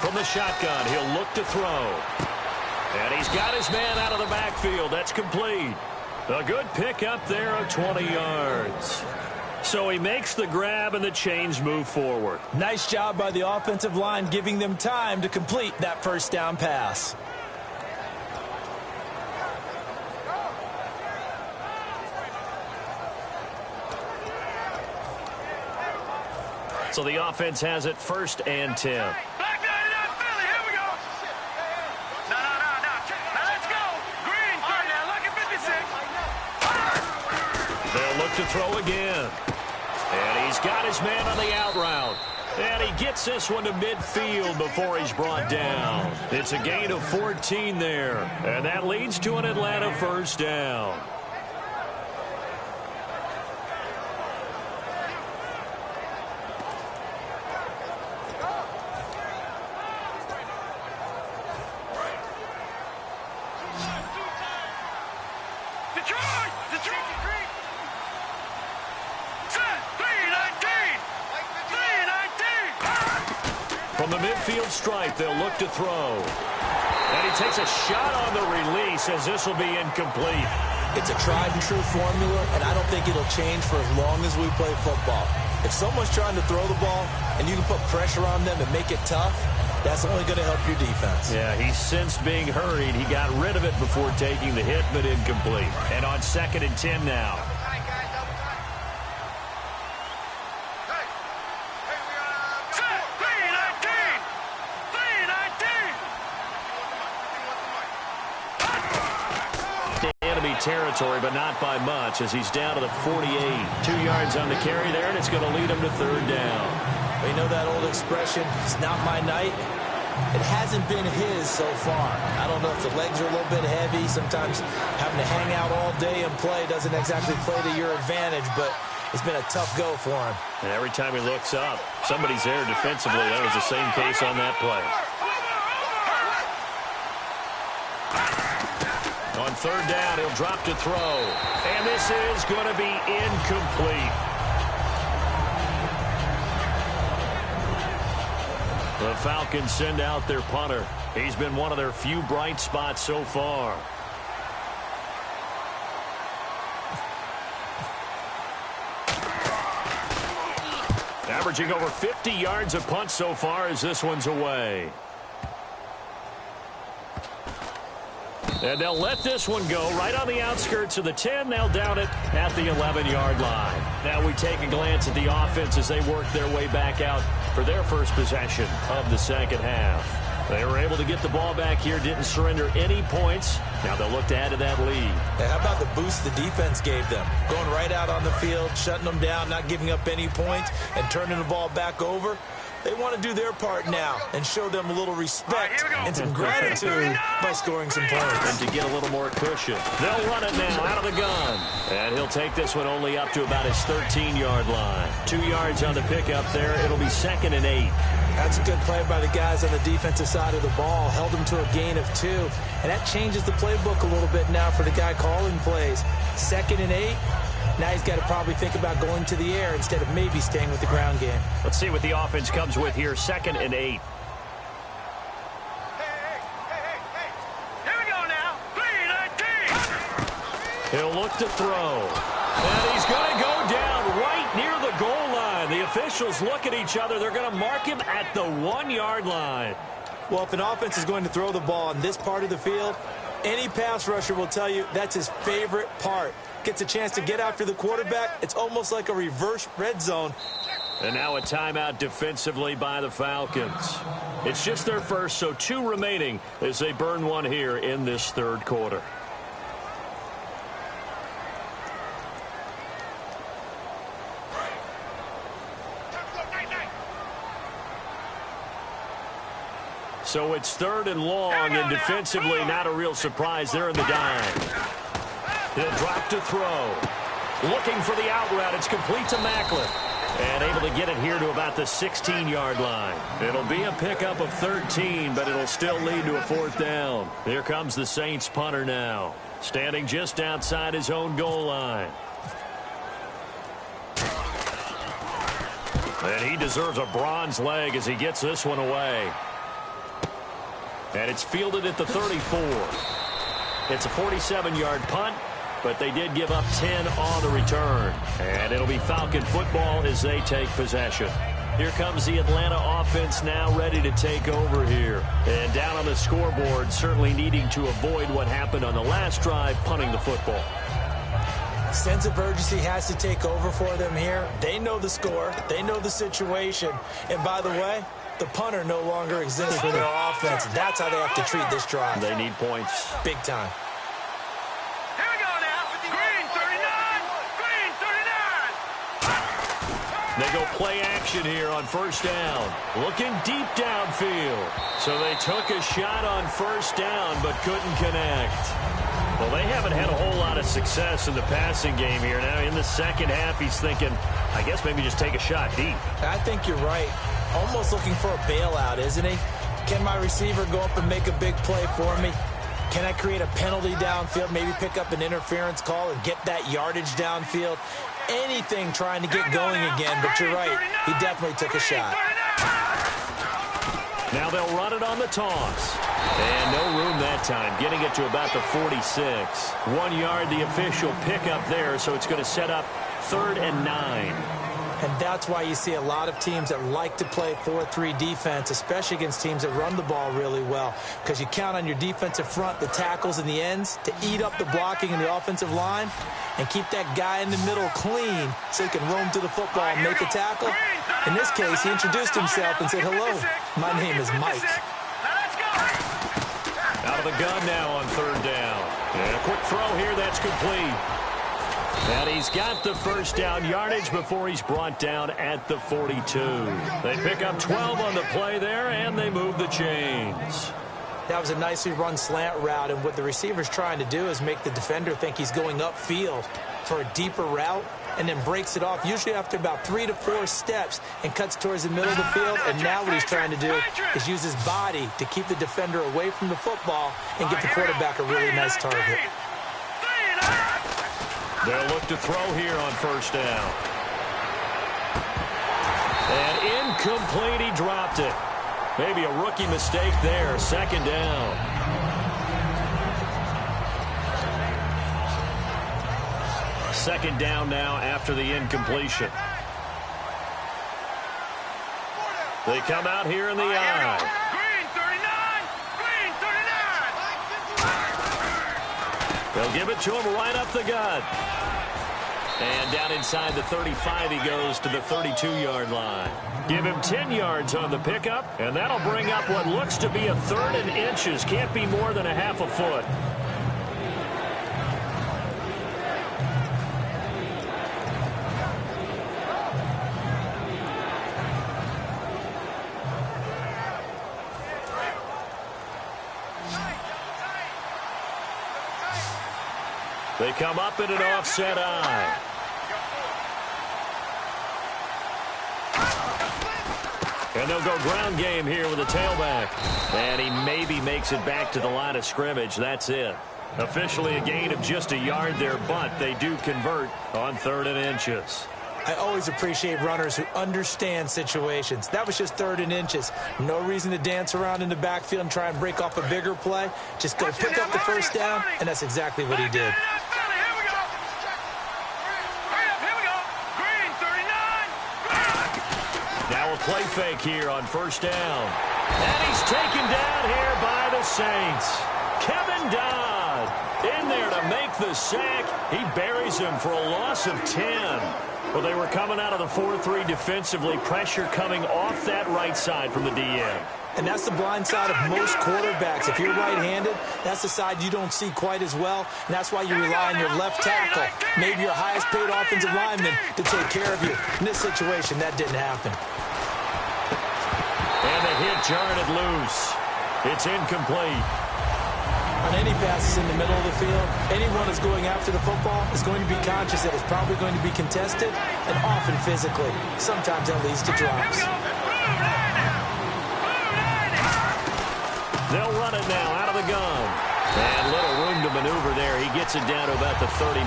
From the shotgun, he'll look to throw. And he's got his man out of the backfield. That's complete. A good pickup there of 20 yards. So he makes the grab, and the chains move forward. Nice job by the offensive line, giving them time to complete that 1st down pass. So the offense has it 1st and 10. Back 99 Philly. Here we go. No. Let's go. Green 30. Now look at 56. They'll look to throw again. And he's got his man on the out route. And he gets this one to midfield before he's brought down. It's a gain of 14 there. And that leads to an Atlanta 1st down. Detroit! Set! 319! 319! From the midfield stripe, they'll look to throw. And he takes a shot on the release as this will be incomplete. It's a tried and true formula, and I don't think it'll change for as long as we play football. If someone's trying to throw the ball and you can put pressure on them and make it tough, that's only going to help your defense. Yeah, he's since being hurried. He got rid of it before taking the hit, but incomplete. And on 2nd and 10 now. Enemy territory, but not by much, as he's down to the 48. 2 yards on the carry there, and it's going to lead him to 3rd down. We know that old expression, it's not my night. It hasn't been his so far. I don't know if the legs are a little bit heavy. Sometimes having to hang out all day and play doesn't exactly play to your advantage, but it's been a tough go for him. And every time he looks up, somebody's there defensively. That was the same case on that play. On 3rd down, he'll drop to throw. And this is going to be incomplete. The Falcons send out their punter. He's been one of their few bright spots so far. Averaging over 50 yards a punt so far as this one's away. And they'll let this one go right on the outskirts of the 10. They'll down it at the 11-yard line. Now we take a glance at the offense as they work their way back out for their first possession of the second half. They were able to get the ball back here, didn't surrender any points. Now they'll look to add to that lead. Yeah, how about the boost the defense gave them? Going right out on the field, shutting them down, not giving up any points, and turning the ball back over. They want to do their part now and show them a little respect and some gratitude by scoring some points. And to get a little more cushion. They'll run it now out of the gun. And he'll take this one only up to about his 13-yard line. 2 yards on the pickup there. It'll be 2nd and 8. That's a good play by the guys on the defensive side of the ball. Held them to a gain of 2. And that changes the playbook a little bit now for the guy calling plays. 2nd and 8. Now he's got to probably think about going to the air instead of maybe staying with the ground game. Let's see what the offense comes with here. 2nd and 8. Here we go now. 3-19. He'll look to throw. And he's going to go down right near the goal line. The officials look at each other. They're going to mark him at the 1-yard line. Well, if an offense is going to throw the ball in this part of the field, any pass rusher will tell you that's his favorite part. Gets a chance to get after the quarterback. It's almost like a reverse red zone. And now a timeout defensively by the Falcons. It's just their first, so 2 remaining as they burn one here in this third quarter. So it's 3rd and long, and defensively not a real surprise. They're in the dime. He'll drop to throw. Looking for the out route. It's complete to Macklin. And able to get it here to about the 16-yard line. It'll be a pickup of 13, but it'll still lead to a 4th down. Here comes the Saints punter now. Standing just outside his own goal line. And he deserves a bronze leg as he gets this one away. And it's fielded at the 34. It's a 47-yard punt, but they did give up 10 on the return. And it'll be Falcon football as they take possession. Here comes the Atlanta offense now ready to take over here. And down on the scoreboard, certainly needing to avoid what happened on the last drive, punting the football. Sense of urgency has to take over for them here. They know the score. They know the situation. And by the way, the punter no longer exists for their offense. That's how they have to treat this drive. They need points. Big time. Here we go now. Green 39. Green 39. They go play action here on 1st down. Looking deep downfield. So they took a shot on 1st down but couldn't connect. Well, they haven't had a whole lot of success in the passing game here. Now in the second half, he's thinking, I guess maybe just take a shot deep. I think you're right. Almost looking for a bailout, isn't he? Can my receiver go up and make a big play for me? Can I create a penalty downfield, maybe pick up an interference call and get that yardage downfield? Anything trying to get going again, but you're right. He definitely took a shot. Now they'll run it on the toss. And no room that time, getting it to about the 46. 1 yard, the official pickup there, so it's going to set up 3rd and 9. And that's why you see a lot of teams that like to play 4-3 defense, especially against teams that run the ball really well, because you count on your defensive front, the tackles and the ends, to eat up the blocking in the offensive line and keep that guy in the middle clean so he can roam to the football and make a tackle. In this case, he introduced himself and said, "Hello, my name is Mike." Out of the gun now on 3rd down. And a quick throw here, that's complete. And he's got the 1st down yardage before he's brought down at the 42. They pick up 12 on the play there, and they move the chains. That was a nicely run slant route, and what the receiver's trying to do is make the defender think he's going upfield for a deeper route, and then breaks it off, usually after about 3 to 4 steps, and cuts towards the middle of the field. And now what he's trying to do is use his body to keep the defender away from the football and get the quarterback a really nice target. They'll look to throw here on 1st down. And incomplete, he dropped it. Maybe a rookie mistake there, 2nd down. Second down now after the incompletion. They come out here in the eye. Green 39. Green 39. They'll give it to him right up the gut. And down inside the 35, he goes to the 32-yard line. Give him 10 yards on the pickup, and that'll bring up what looks to be a 3rd and inches. Can't be more than a half a foot. They come up in an offset eye. And they'll go ground game here with a tailback. And he maybe makes it back to the line of scrimmage. That's it. Officially a gain of just a yard there, but they do convert on 3rd and inches. I always appreciate runners who understand situations. That was just 3rd and inches. No reason to dance around in the backfield and try and break off a bigger play. Just go pick up the first down, and that's exactly what he did. Now a play fake here on 1st down. And he's taken down here by the Saints. Kevin Dodd in there to make the sack. He buries him for a loss of 10. Well, they were coming out of the 4-3 defensively. Pressure coming off that right side from the DM. And that's the blind side of most quarterbacks. If you're right-handed, that's the side you don't see quite as well. And that's why you rely on your left tackle, maybe your highest-paid offensive lineman, to take care of you. In this situation, that didn't happen. And the hit jarred loose. It's incomplete. On any passes in the middle of the field, anyone who's going after the football is going to be conscious that it's probably going to be contested and often physically. Sometimes that leads to drops. They'll run it now out of the gun. And little room to maneuver there. He gets it down to about the 39.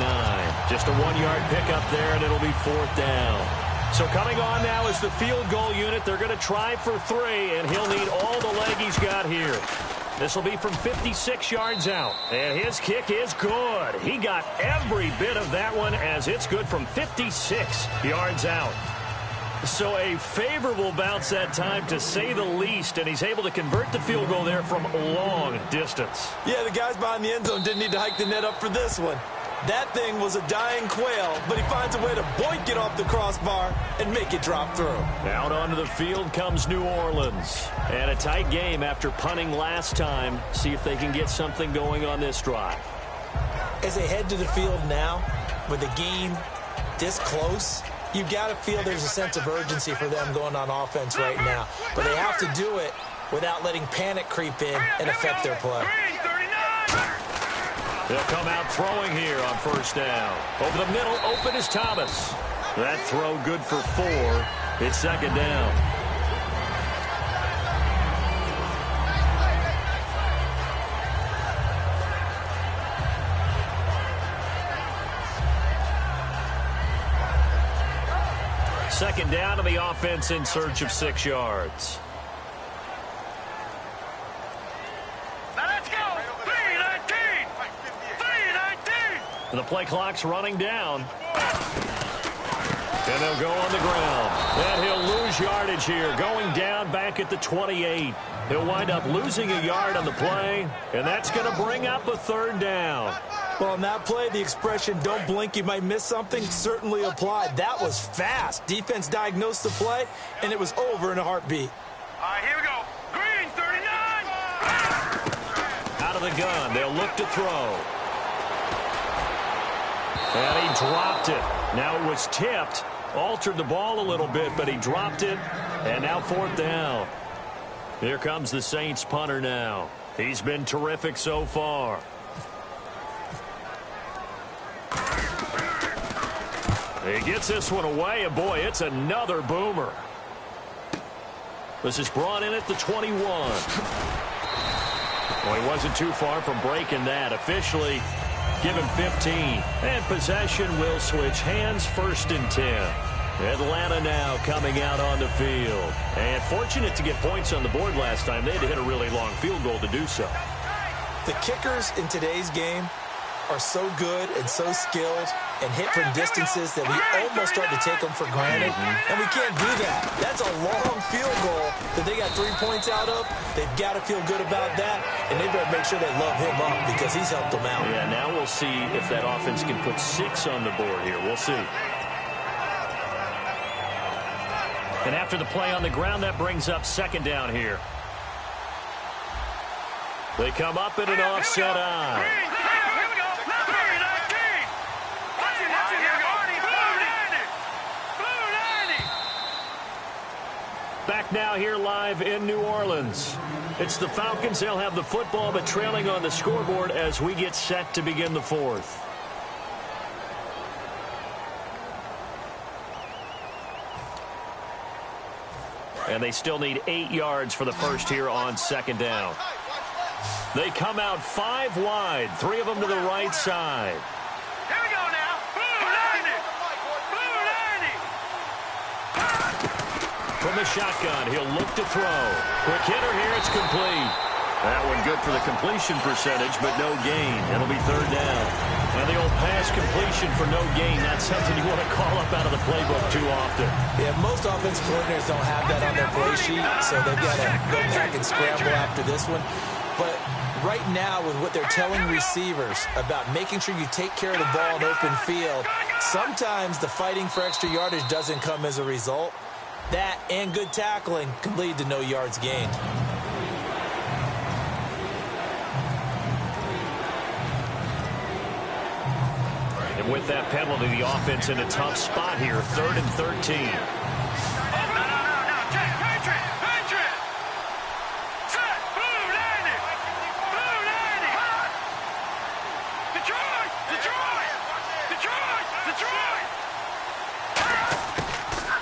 Just a 1-yard pickup there, and it'll be 4th down. So coming on now is the field goal unit. They're going to try for 3, and he'll need all the leg he's got here. This will be from 56 yards out. And his kick is good. He got every bit of that one as it's good from 56 yards out. So a favorable bounce that time, to say the least, and he's able to convert the field goal there from long distance. Yeah, the guys behind the end zone didn't need to hike the net up for this one. That thing was a dying quail, but he finds a way to boink it off the crossbar and make it drop through. Out onto the field comes New Orleans. And a tight game after punting last time. See if they can get something going on this drive. As they head to the field now, with the game this close, you got to feel there's a sense of urgency for them going on offense right now. But they have to do it without letting panic creep in and affect their play. They'll come out throwing here on 1st down. Over the middle, open is Thomas. That throw good for 4. It's 2nd down. Second down to the offense in search of 6 yards. The play clock's running down. And they'll go on the ground. And he'll lose yardage here, going down back at the 28. He'll wind up losing a yard on the play, and that's going to bring up a 3rd down. Well, on that play, the expression, don't blink, you might miss something, certainly applied. That was fast. Defense diagnosed the play, and it was over in a heartbeat. All right, here we go. Green, 39. Out of the gun, they'll look to throw. And he dropped it. Now it was tipped, altered the ball a little bit, but he dropped it, and now 4th down. Here comes the Saints punter now. He's been terrific so far. He gets this one away, and boy, it's another boomer. This is brought in at the 21. Well, he wasn't too far from breaking that. Officially, give him 15. And possession will switch hands, 1st and 10. Atlanta now coming out on the field. And fortunate to get points on the board last time. They had to hit a really long field goal to do so. The kickers in today's game are so good and so skilled and hit from distances that we almost start to take them for granted, and we can't do that. That's a long field goal that they got 3 points out of. They've got to feel good about that, and they better make sure they love him up because he's helped them out. Yeah, now we'll see if that offense can put 6 on the board here. We'll see. And after the play on the ground, that brings up second down here. They come up in an offset eye. Back now here live in New Orleans. It's the Falcons. They'll have the football, but trailing on the scoreboard as we get set to begin the fourth. And they still need 8 yards for the first here on second down. They come out 5 wide, 3 of them to the right side. Here we go now. From the shotgun, he'll look to throw. Quick hitter here, it's complete. That one good for the completion percentage, but no gain. It'll be third down. And the old pass completion for no gain, that's something you want to call up out of the playbook too often. Yeah, most offensive coordinators don't have that on their play sheet, so they've got to go back and scramble after this one. But right now, with what they're telling receivers about making sure you take care of the ball in open field, sometimes the fighting for extra yardage doesn't come as a result. That and good tackling can lead to no yards gained. And with that penalty, the offense in a tough spot here, 3rd and 13.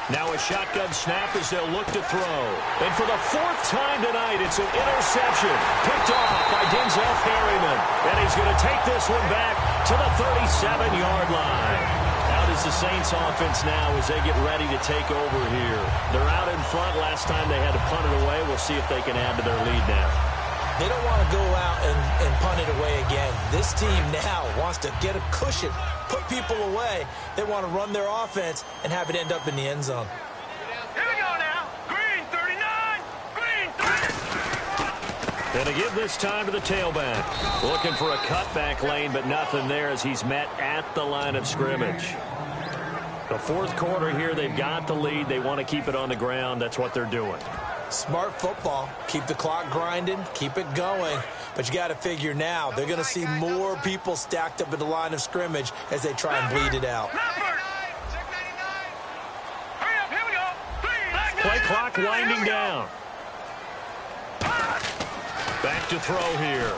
Now a shotgun snap as they'll look to throw. And for the 4th time tonight, it's an interception. Picked off by Denzel Perryman. And he's going to take this one back to the 37-yard line. How does the Saints offense now as they get ready to take over here? They're out in front. Last time they had to punt it away. We'll see if they can add to their lead now. They don't want to go out and punt it away again. This team now wants to get a cushion, put people away. They want to run their offense and have it end up in the end zone. Here we go now. Green 39. Green 30. And to give this time to the tailback. Looking for a cutback lane, but nothing there as he's met at the line of scrimmage. The 4th quarter here, they've got the lead. They want to keep it on the ground. That's what they're doing. Smart football. Keep the clock grinding. Keep it going. But you got to figure now, they're going to see more people stacked up at the line of scrimmage as they try and bleed it out. Play clock winding down. Back to throw here.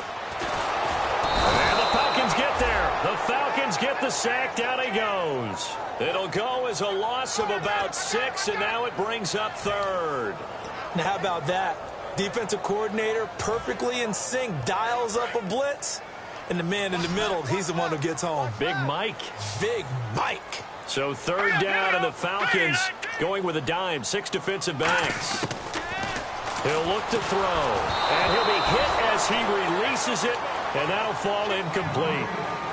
And the Falcons get there. The Falcons get the sack. Down he goes. It'll go as a loss of about 6, and now it brings up 3rd. Now, how about that? Defensive coordinator perfectly in sync, dials up a blitz, and the man in the middle, he's the one who gets home. Big Mike. Big Mike. So 3rd down, and the Falcons going with a dime. 6 defensive backs. He'll look to throw, and he'll be hit as he releases it, and that'll fall incomplete.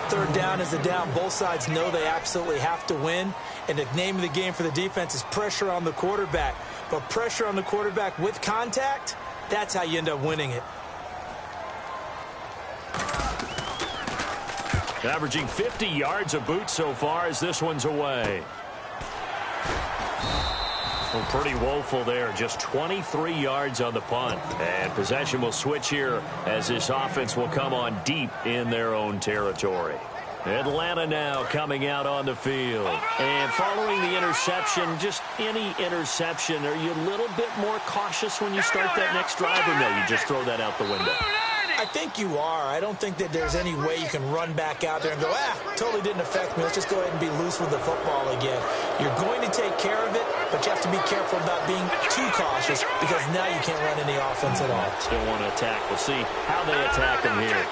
3rd down is a down. Both sides know they absolutely have to win, and the name of the game for the defense is pressure on the quarterback. But pressure on the quarterback with contact, that's how you end up winning it. Averaging 50 yards a boot so far as this one's away. Well, pretty woeful there. Just 23 yards on the punt. And possession will switch here as this offense will come on deep in their own territory. Atlanta now coming out on the field. And following the interception, just any interception, are you a little bit more cautious when you start that next drive, or no, you just throw that out the window? I think you are. I don't think that there's any way you can run back out there and go, totally didn't affect me. Let's just go ahead and be loose with the football again. You're going to take care of it, but you have to be careful about being too cautious because now you can't run any offense at all. Still want to attack. We'll see how they attack them here.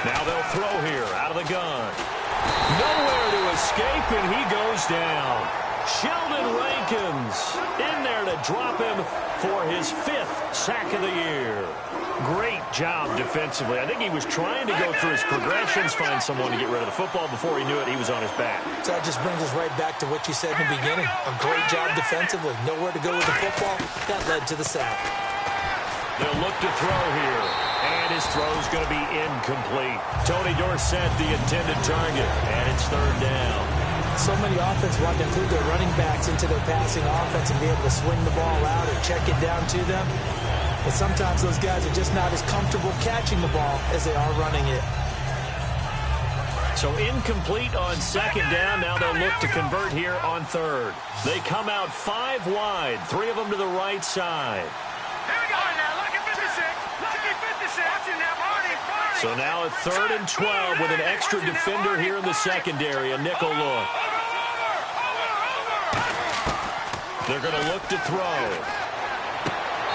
Now they'll throw here out of the gun. Nowhere to escape, and he goes down. Sheldon Rankins in there to drop him for his 5th sack of the year. Great job defensively. I think he was trying to go through his progressions, find someone to get rid of the football. Before he knew it, he was on his back. So that just brings us right back to what you said in the beginning. A great job defensively. Nowhere to go with the football. That led to the sack. They'll look to throw here. And his throw's going to be incomplete. Tony Dorsett, the intended target. And it's 3rd down. So many offenses want to include their running backs into their passing offense and be able to swing the ball out or check it down to them. But sometimes those guys are just not as comfortable catching the ball as they are running it. So incomplete on 2nd down. Now they'll look to convert here on 3rd. They come out 5 wide, 3 of them to the right side. Here we go. Now, lucky 56. Lucky 56. Watching now, Barney. So now a 3rd and 12 with an extra defender here in the secondary. A nickel look. They're going to look to throw.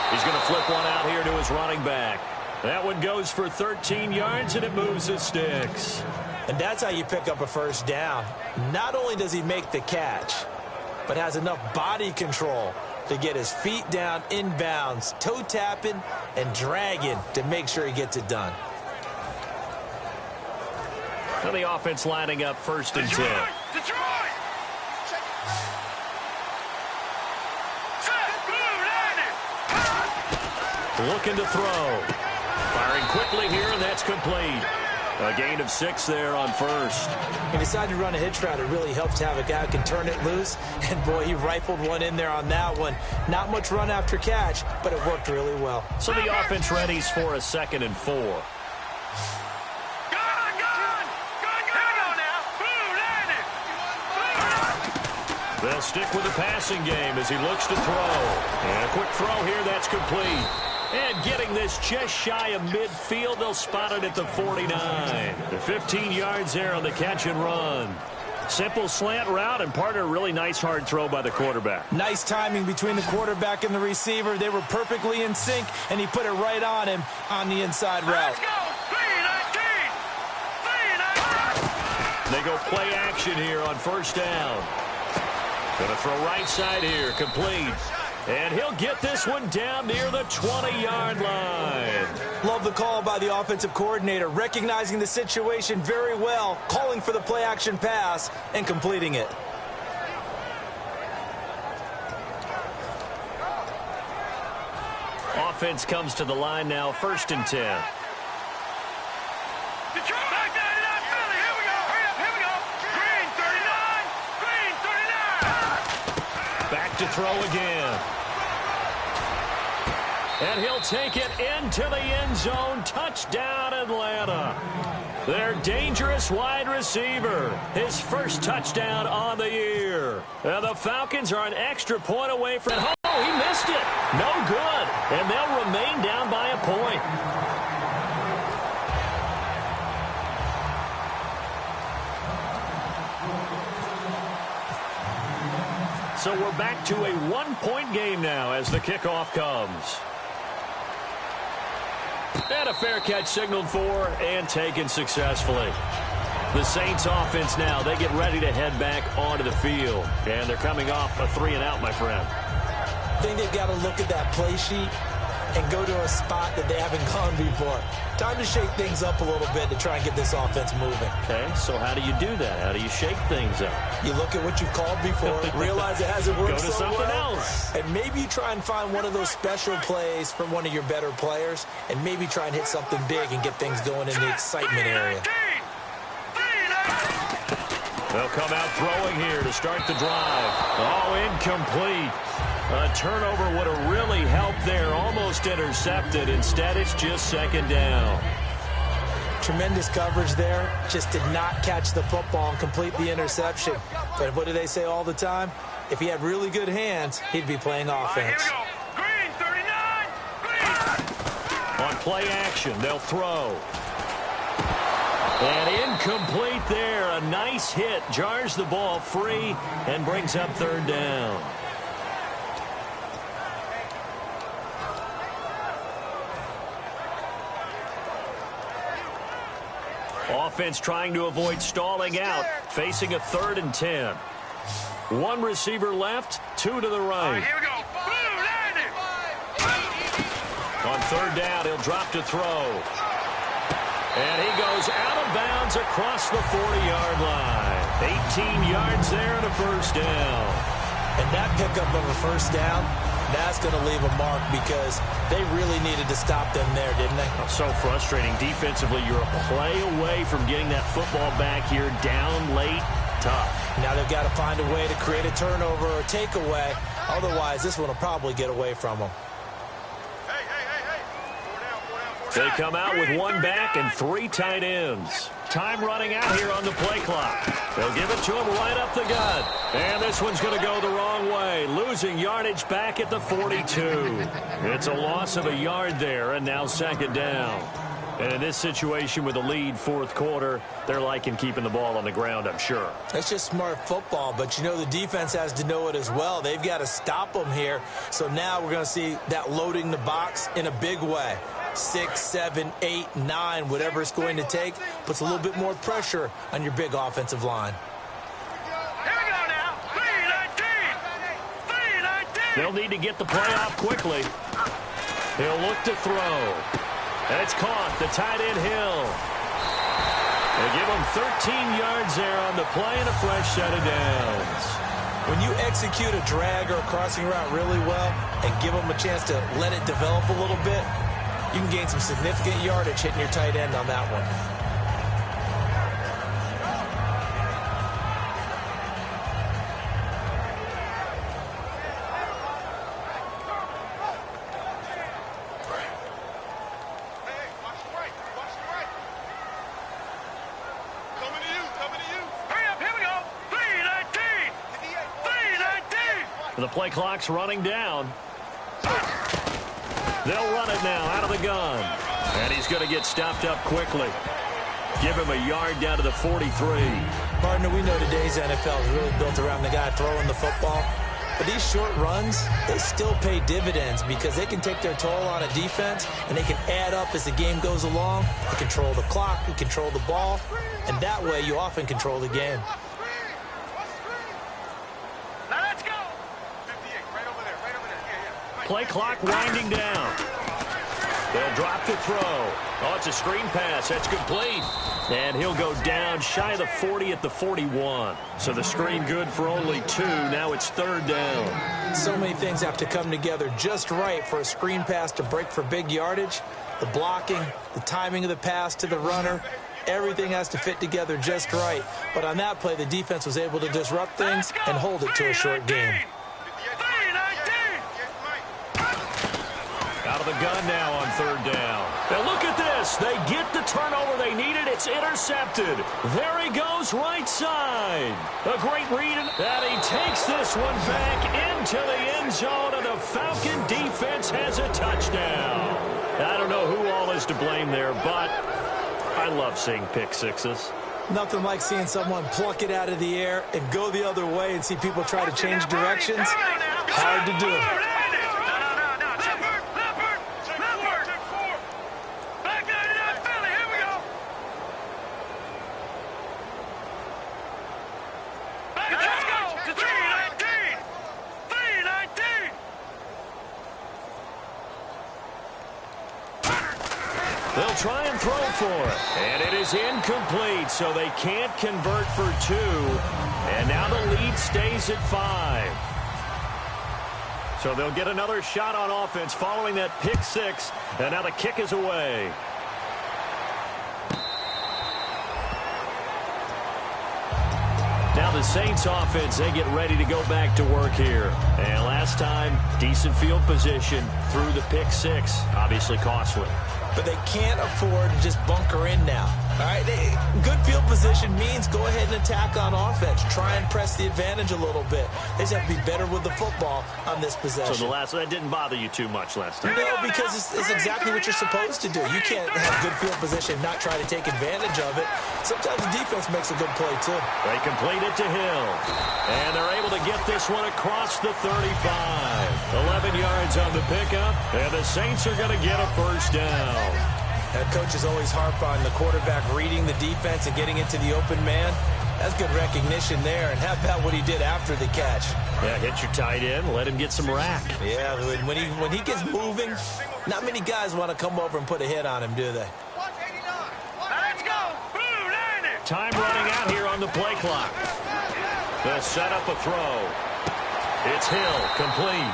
He's going to flip one out here to his running back. That one goes for 13 yards, and it moves the sticks. And that's how you pick up a 1st down. Not only does he make the catch, but has enough body control to get his feet down inbounds, toe tapping and dragging to make sure he gets it done. Now the offense lining up 1st and 10. Detroit! Looking to throw. Firing quickly here, and that's complete. A gain of 6 there on 1st. He decided to run a hitch route. It really helps to have a guy who can turn it loose. And, boy, he rifled one in there on that one. Not much run after catch, but it worked really well. So the offense readies for a 2nd and 4. They'll stick with the passing game as he looks to throw. And a quick throw here, that's complete. And getting this just shy of midfield, they'll spot it at the 49. The 15 yards there on the catch and run. Simple slant route and part of a really nice hard throw by the quarterback. Nice timing between the quarterback and the receiver. They were perfectly in sync, and he put it right on him on the inside route. Let's go! 3-19! 3-19! They go play action here on 1st down. Going to throw right side here, complete. And he'll get this one down near the 20-yard line. Love the call by the offensive coordinator, recognizing the situation very well, calling for the play-action pass, and completing it. Offense comes to the line now, 1st and 10. Detroit! Back down it up, Philly! Here we go! Hurry up, here we go! Green, 39! Green, 39! Back to throw again. And he'll take it into the end zone. Touchdown, Atlanta. Their dangerous wide receiver. His 1st touchdown on the year. And the Falcons are an extra point away from... Oh, he missed it. No good. And they'll remain down by a point. So we're back to a 1-point game now as the kickoff comes. And a fair catch signaled for and taken successfully. The Saints offense now, they get ready to head back onto the field. And they're coming off a 3-and-out, my friend. I think they've got to look at that play sheet and go to a spot that they haven't gone before. Time to shake things up a little bit to try and get this offense moving. Okay, so how do you do that? How do you shake things up? You look at what you've called before, realize it hasn't worked Go to so something well, else. and maybe you try and find one of those special plays from one of your better players, and maybe try and hit something big and get things going in the excitement area. They'll come out throwing here to start the drive. Oh, incomplete. A turnover would have really helped there. Almost intercepted. Instead, it's just 2nd down. Tremendous coverage there. Just did not catch the football and complete the interception. But what do they say all the time? If he had really good hands, he'd be playing offense. Here we go. Green, 39. Green. On play action, they'll throw. And incomplete there. A nice hit. Jars the ball free and brings up 3rd down. Offense trying to avoid stalling out, facing a 3rd and 10. One receiver left, two to the right. Here we go. On third down, he'll drop to throw. And he goes out of bounds across the 40-yard line. 18 yards there and a first down. And that pickup of a first down, that's going to leave a mark because they really needed to stop them there, didn't they? So frustrating. Defensively, you're a play away from getting that football back here down late. Tough. Now they've got to find a way to create a turnover or takeaway. Otherwise, this one will probably get away from them. They come out with one back and three tight ends. Time running out here on the play clock. They'll give it to him right up the gut. And this one's going to go the wrong way. Losing yardage back at the 42. It's a loss of a yard there, and now second down. And in this situation with a lead fourth quarter, they're liking keeping the ball on the ground, I'm sure. That's just smart football, but you know the defense has to know it as well. They've got to stop them here. So now we're going to see that loading the box in a big way. 6, 7, 8, 9, whatever it's going to take, puts a little bit more pressure on your big offensive line. Here we go now. 3-19. They'll need to get the play off quickly. He'll look to throw. And it's caught. The tight end Hill. They give him 13 yards there on the play and a fresh set of downs. When you execute a drag or a crossing route really well and give them a chance to let it develop a little bit, you can gain some significant yardage hitting your tight end on that one. The play clock's running down. They'll run it now out of the gun. And he's going to get stopped up quickly. Give him a yard down to the 43. Partner, we know today's NFL is really built around the guy throwing the football. But these short runs, they still pay dividends because they can take their toll on a defense and they can add up as the game goes along. You control the clock, you control the ball, and that way you often control the game. Play clock winding down. They'll drop to throw. Oh, it's a screen pass. That's complete. And he'll go down shy of the 40 at the 41. So the screen good for only 2. Now it's third down. So many things have to come together just right for a screen pass to break for big yardage. The blocking, the timing of the pass to the runner, everything has to fit together just right. But on that play, the defense was able to disrupt things and hold it to a short game. Out of the gun now on third down. Now look at this. They get the turnover they needed. It's intercepted. There he goes right side. A great read. And he takes this one back into the end zone, and the Falcon defense has a touchdown. I don't know who all is to blame there, but I love seeing pick sixes. Nothing like seeing someone pluck it out of the air and go the other way and see people try to change directions. Hard to do. They'll try and throw for it. And it is incomplete, so they can't convert for 2. And now the lead stays at 5. So they'll get another shot on offense following that pick 6. And now the kick is away. Now the Saints offense, they get ready to go back to work here. And last time, decent field position through the pick 6. Obviously costly. But they can't afford to just bunker in now. All right, good field position means go ahead and attack on offense. Try and press the advantage a little bit. They just have to be better with the football on this possession. So that didn't bother you too much last time? No, because it's exactly what you're supposed to do. You can't have good field position and not try to take advantage of it. Sometimes the defense makes a good play, too. They complete it to Hill. And they're able to get this one across the 35. 11 yards on the pickup, and the Saints are going to get a first down. Coaches always harp on the quarterback reading the defense and getting into the open man. That's good recognition there. And how about what he did after the catch? Yeah, hit your tight end, let him get some rack. Yeah, when he gets moving, not many guys want to come over and put a hit on him, do they? Let's go. Blue 90. Time running out here on the play clock. They'll set up a throw. It's Hill, complete.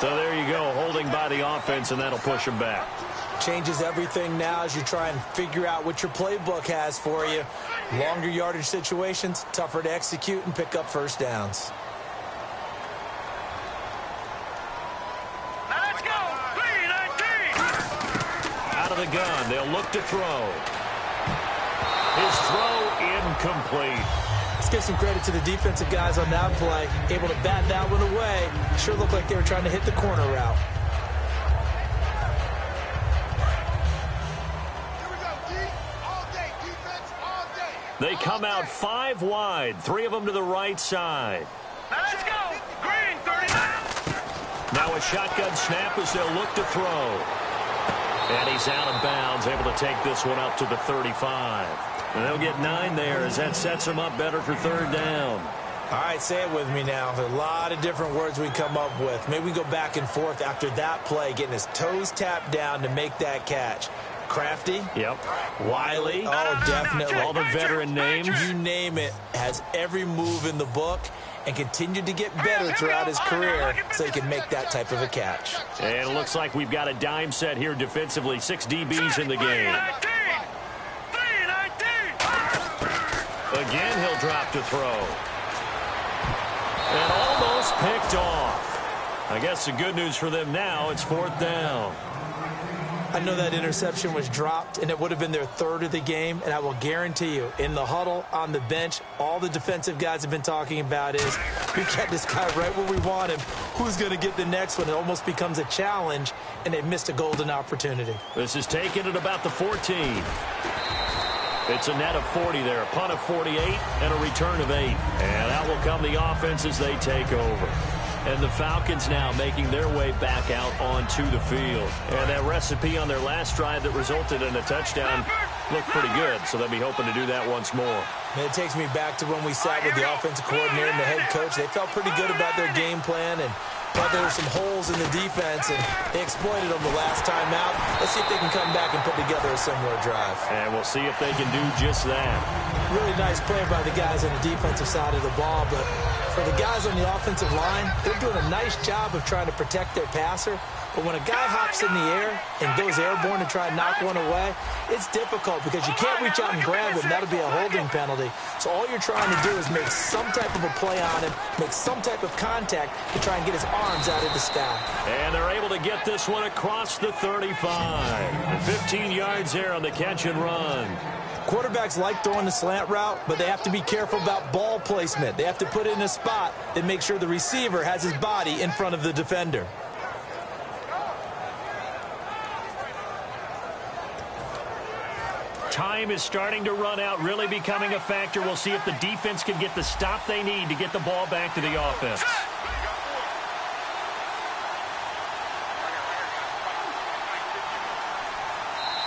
So there you go, holding by the offense, and that'll push him back. Changes everything now as you try and figure out what your playbook has for you. Longer yardage situations, tougher to execute and pick up first downs. Let's go. 319. Out of the gun, they'll look to throw. His throw incomplete. Let's give some credit to the defensive guys on that play. Able to bat that one away. Sure looked like they were trying to hit the corner route. They come out 5 wide, 3 of them to the right side. Let's go. Green 39. Now a shotgun snap as they'll look to throw. And he's out of bounds, able to take this one up to the 35. And they'll get 9 there as that sets them up better for third down. All right, say it with me now. There are a lot of different words we come up with. Maybe we go back and forth after that play, getting his toes tapped down to make that catch. Crafty. Yep. Wiley. Oh, definitely. All the veteran names. You name it. Has every move in the book and continued to get better throughout his career so he can make that type of a catch. And it looks like we've got a dime set here defensively. 6 DBs in the game. Again, he'll drop to throw. And almost picked off. I guess the good news for them now, it's 4th down. I know that interception was dropped, and it would have been their 3rd of the game, and I will guarantee you, in the huddle, on the bench, all the defensive guys have been talking about is, we got this guy right where we want him. Who's going to get the next one? It almost becomes a challenge, and they missed a golden opportunity. This is taken at about the 14. It's a net of 40 there, a punt of 48, and a return of 8. And out will come the offense as they take over. And the Falcons now making their way back out onto the field. And that recipe on their last drive that resulted in a touchdown looked pretty good, so they'll be hoping to do that once more. And it takes me back to when we sat with the offensive coordinator and the head coach. They felt pretty good about their game plan and thought there were some holes in the defense, and they exploited them the last time out. Let's see if they can come back and put together a similar drive. And we'll see if they can do just that. Really nice play by the guys on the defensive side of the ball, but for the guys on the offensive line, they're doing a nice job of trying to protect their passer. But when a guy hops in the air and goes airborne to try and knock one away, it's difficult because you can't reach out and grab him. That'll be a holding penalty. So all you're trying to do is make some type of a play on him, make some type of contact to try and get his arms out of the sky. And they're able to get this one across the 35. 15 yards there on the catch and run. Quarterbacks like throwing the slant route, but they have to be careful about ball placement. They have to put it in a spot that makes sure the receiver has his body in front of the defender. Time is starting to run out, really becoming a factor. We'll see if the defense can get the stop they need to get the ball back to the offense.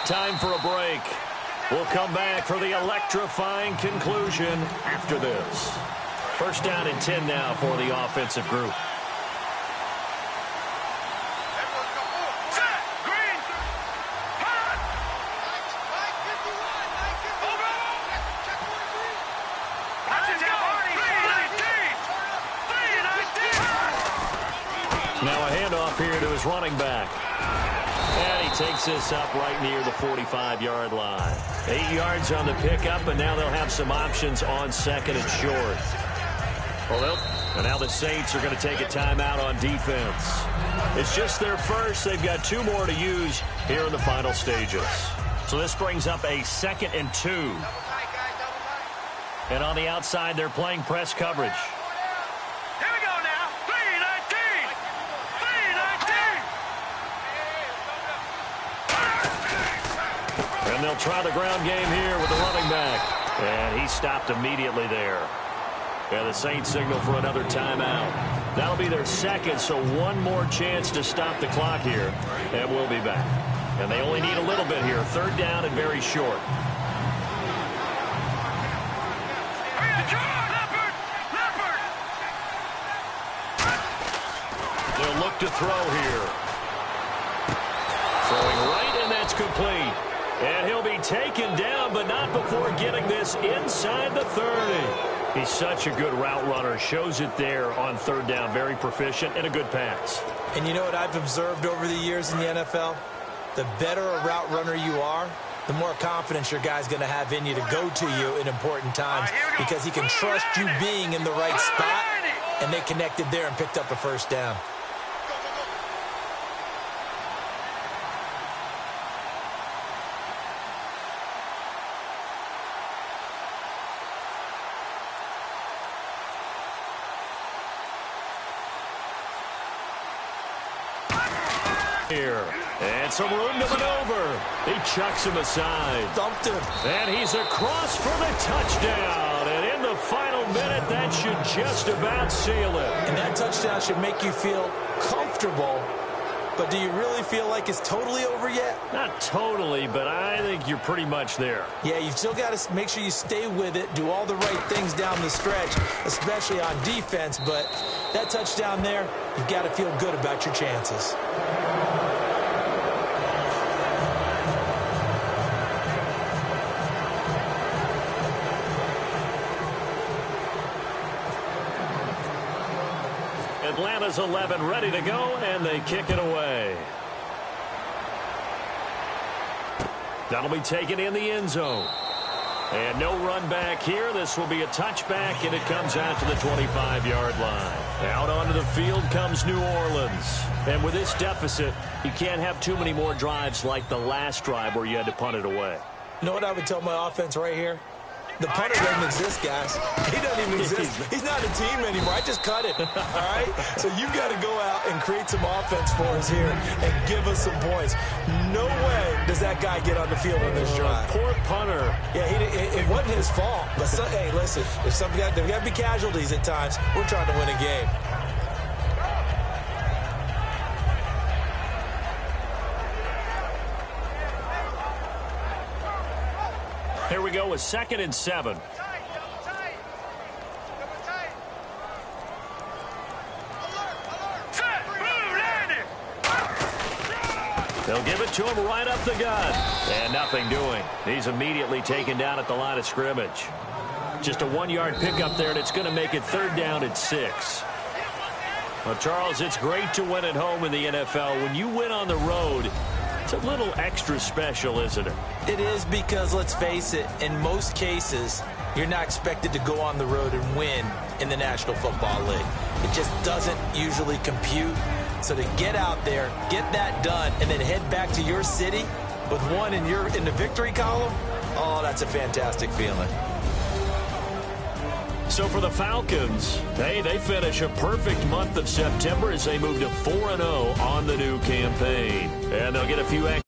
Time for a break. We'll come back for the electrifying conclusion after this. First down and 10 now for the offensive group. Now a handoff here to his running back. And he takes this up right near the 45-yard line. 8 yards on the pickup, and now they'll have some options on second and short. And now the Saints are going to take a timeout on defense. It's just their first. They've got 2 more to use here in the final stages. So this brings up a 2nd and 2. And on the outside, they're playing press coverage. Here we go now. 319. 319. And they'll try the ground game here with the running back. And he stopped immediately there. And the Saints signal for another timeout. That'll be their second, so one more chance to stop the clock here. And we'll be back. And they only need a little bit here. 3rd down and very short. They'll look to throw here. Throwing right, and that's complete. And he'll be taken down, but not before getting this inside the 30. He's such a good route runner. Shows it there on third down. Very proficient and a good pass. And you know what I've observed over the years in the NFL? The better a route runner you are, the more confidence your guy's going to have in you to go to you in important times because he can trust you being in the right spot, and they connected there and picked up a first down. Here, and some room to maneuver. He chucks him aside. Thumped him. And he's across for the touchdown. And in the final minute, that should just about seal it. And that touchdown should make you feel comfortable. But do you really feel like it's totally over yet? Not totally, but I think you're pretty much there. Yeah, you've still got to make sure you stay with it, do all the right things down the stretch, especially on defense. But that touchdown there, you've got to feel good about your chances. Atlanta's 11 ready to go, and they kick it away. That'll be taken in the end zone. And no run back here. This will be a touchback, and it comes out to the 25-yard line. Out onto the field comes New Orleans. And with this deficit, you can't have too many more drives like the last drive where you had to punt it away. You know what I would tell my offense right here? The punter doesn't exist, guys. He doesn't even exist. He's not a team anymore. I just cut him, all right? So you've got to go out and create some offense for us here and give us some points. No way does that guy get on the field on this drive. Poor punter. Yeah, it wasn't his fault. But, hey, listen, there's got to be casualties at times. We're trying to win a game. Here we go with 2nd and 7. They'll give it to him right up the gut. And nothing doing. He's immediately taken down at the line of scrimmage. Just a 1-yard pickup there, and it's going to make it 3rd down at 6. Well, Charles, it's great to win at home in the NFL. When you win on the road, it's a little extra special, isn't it? It is because, let's face it, in most cases, you're not expected to go on the road and win in the National Football League. It just doesn't usually compute. So to get out there, get that done, and then head back to your city with one in the victory column, oh, that's a fantastic feeling. So for the Falcons, hey, they finish a perfect month of September as they move to 4-0 on the new campaign. And they'll get a few extra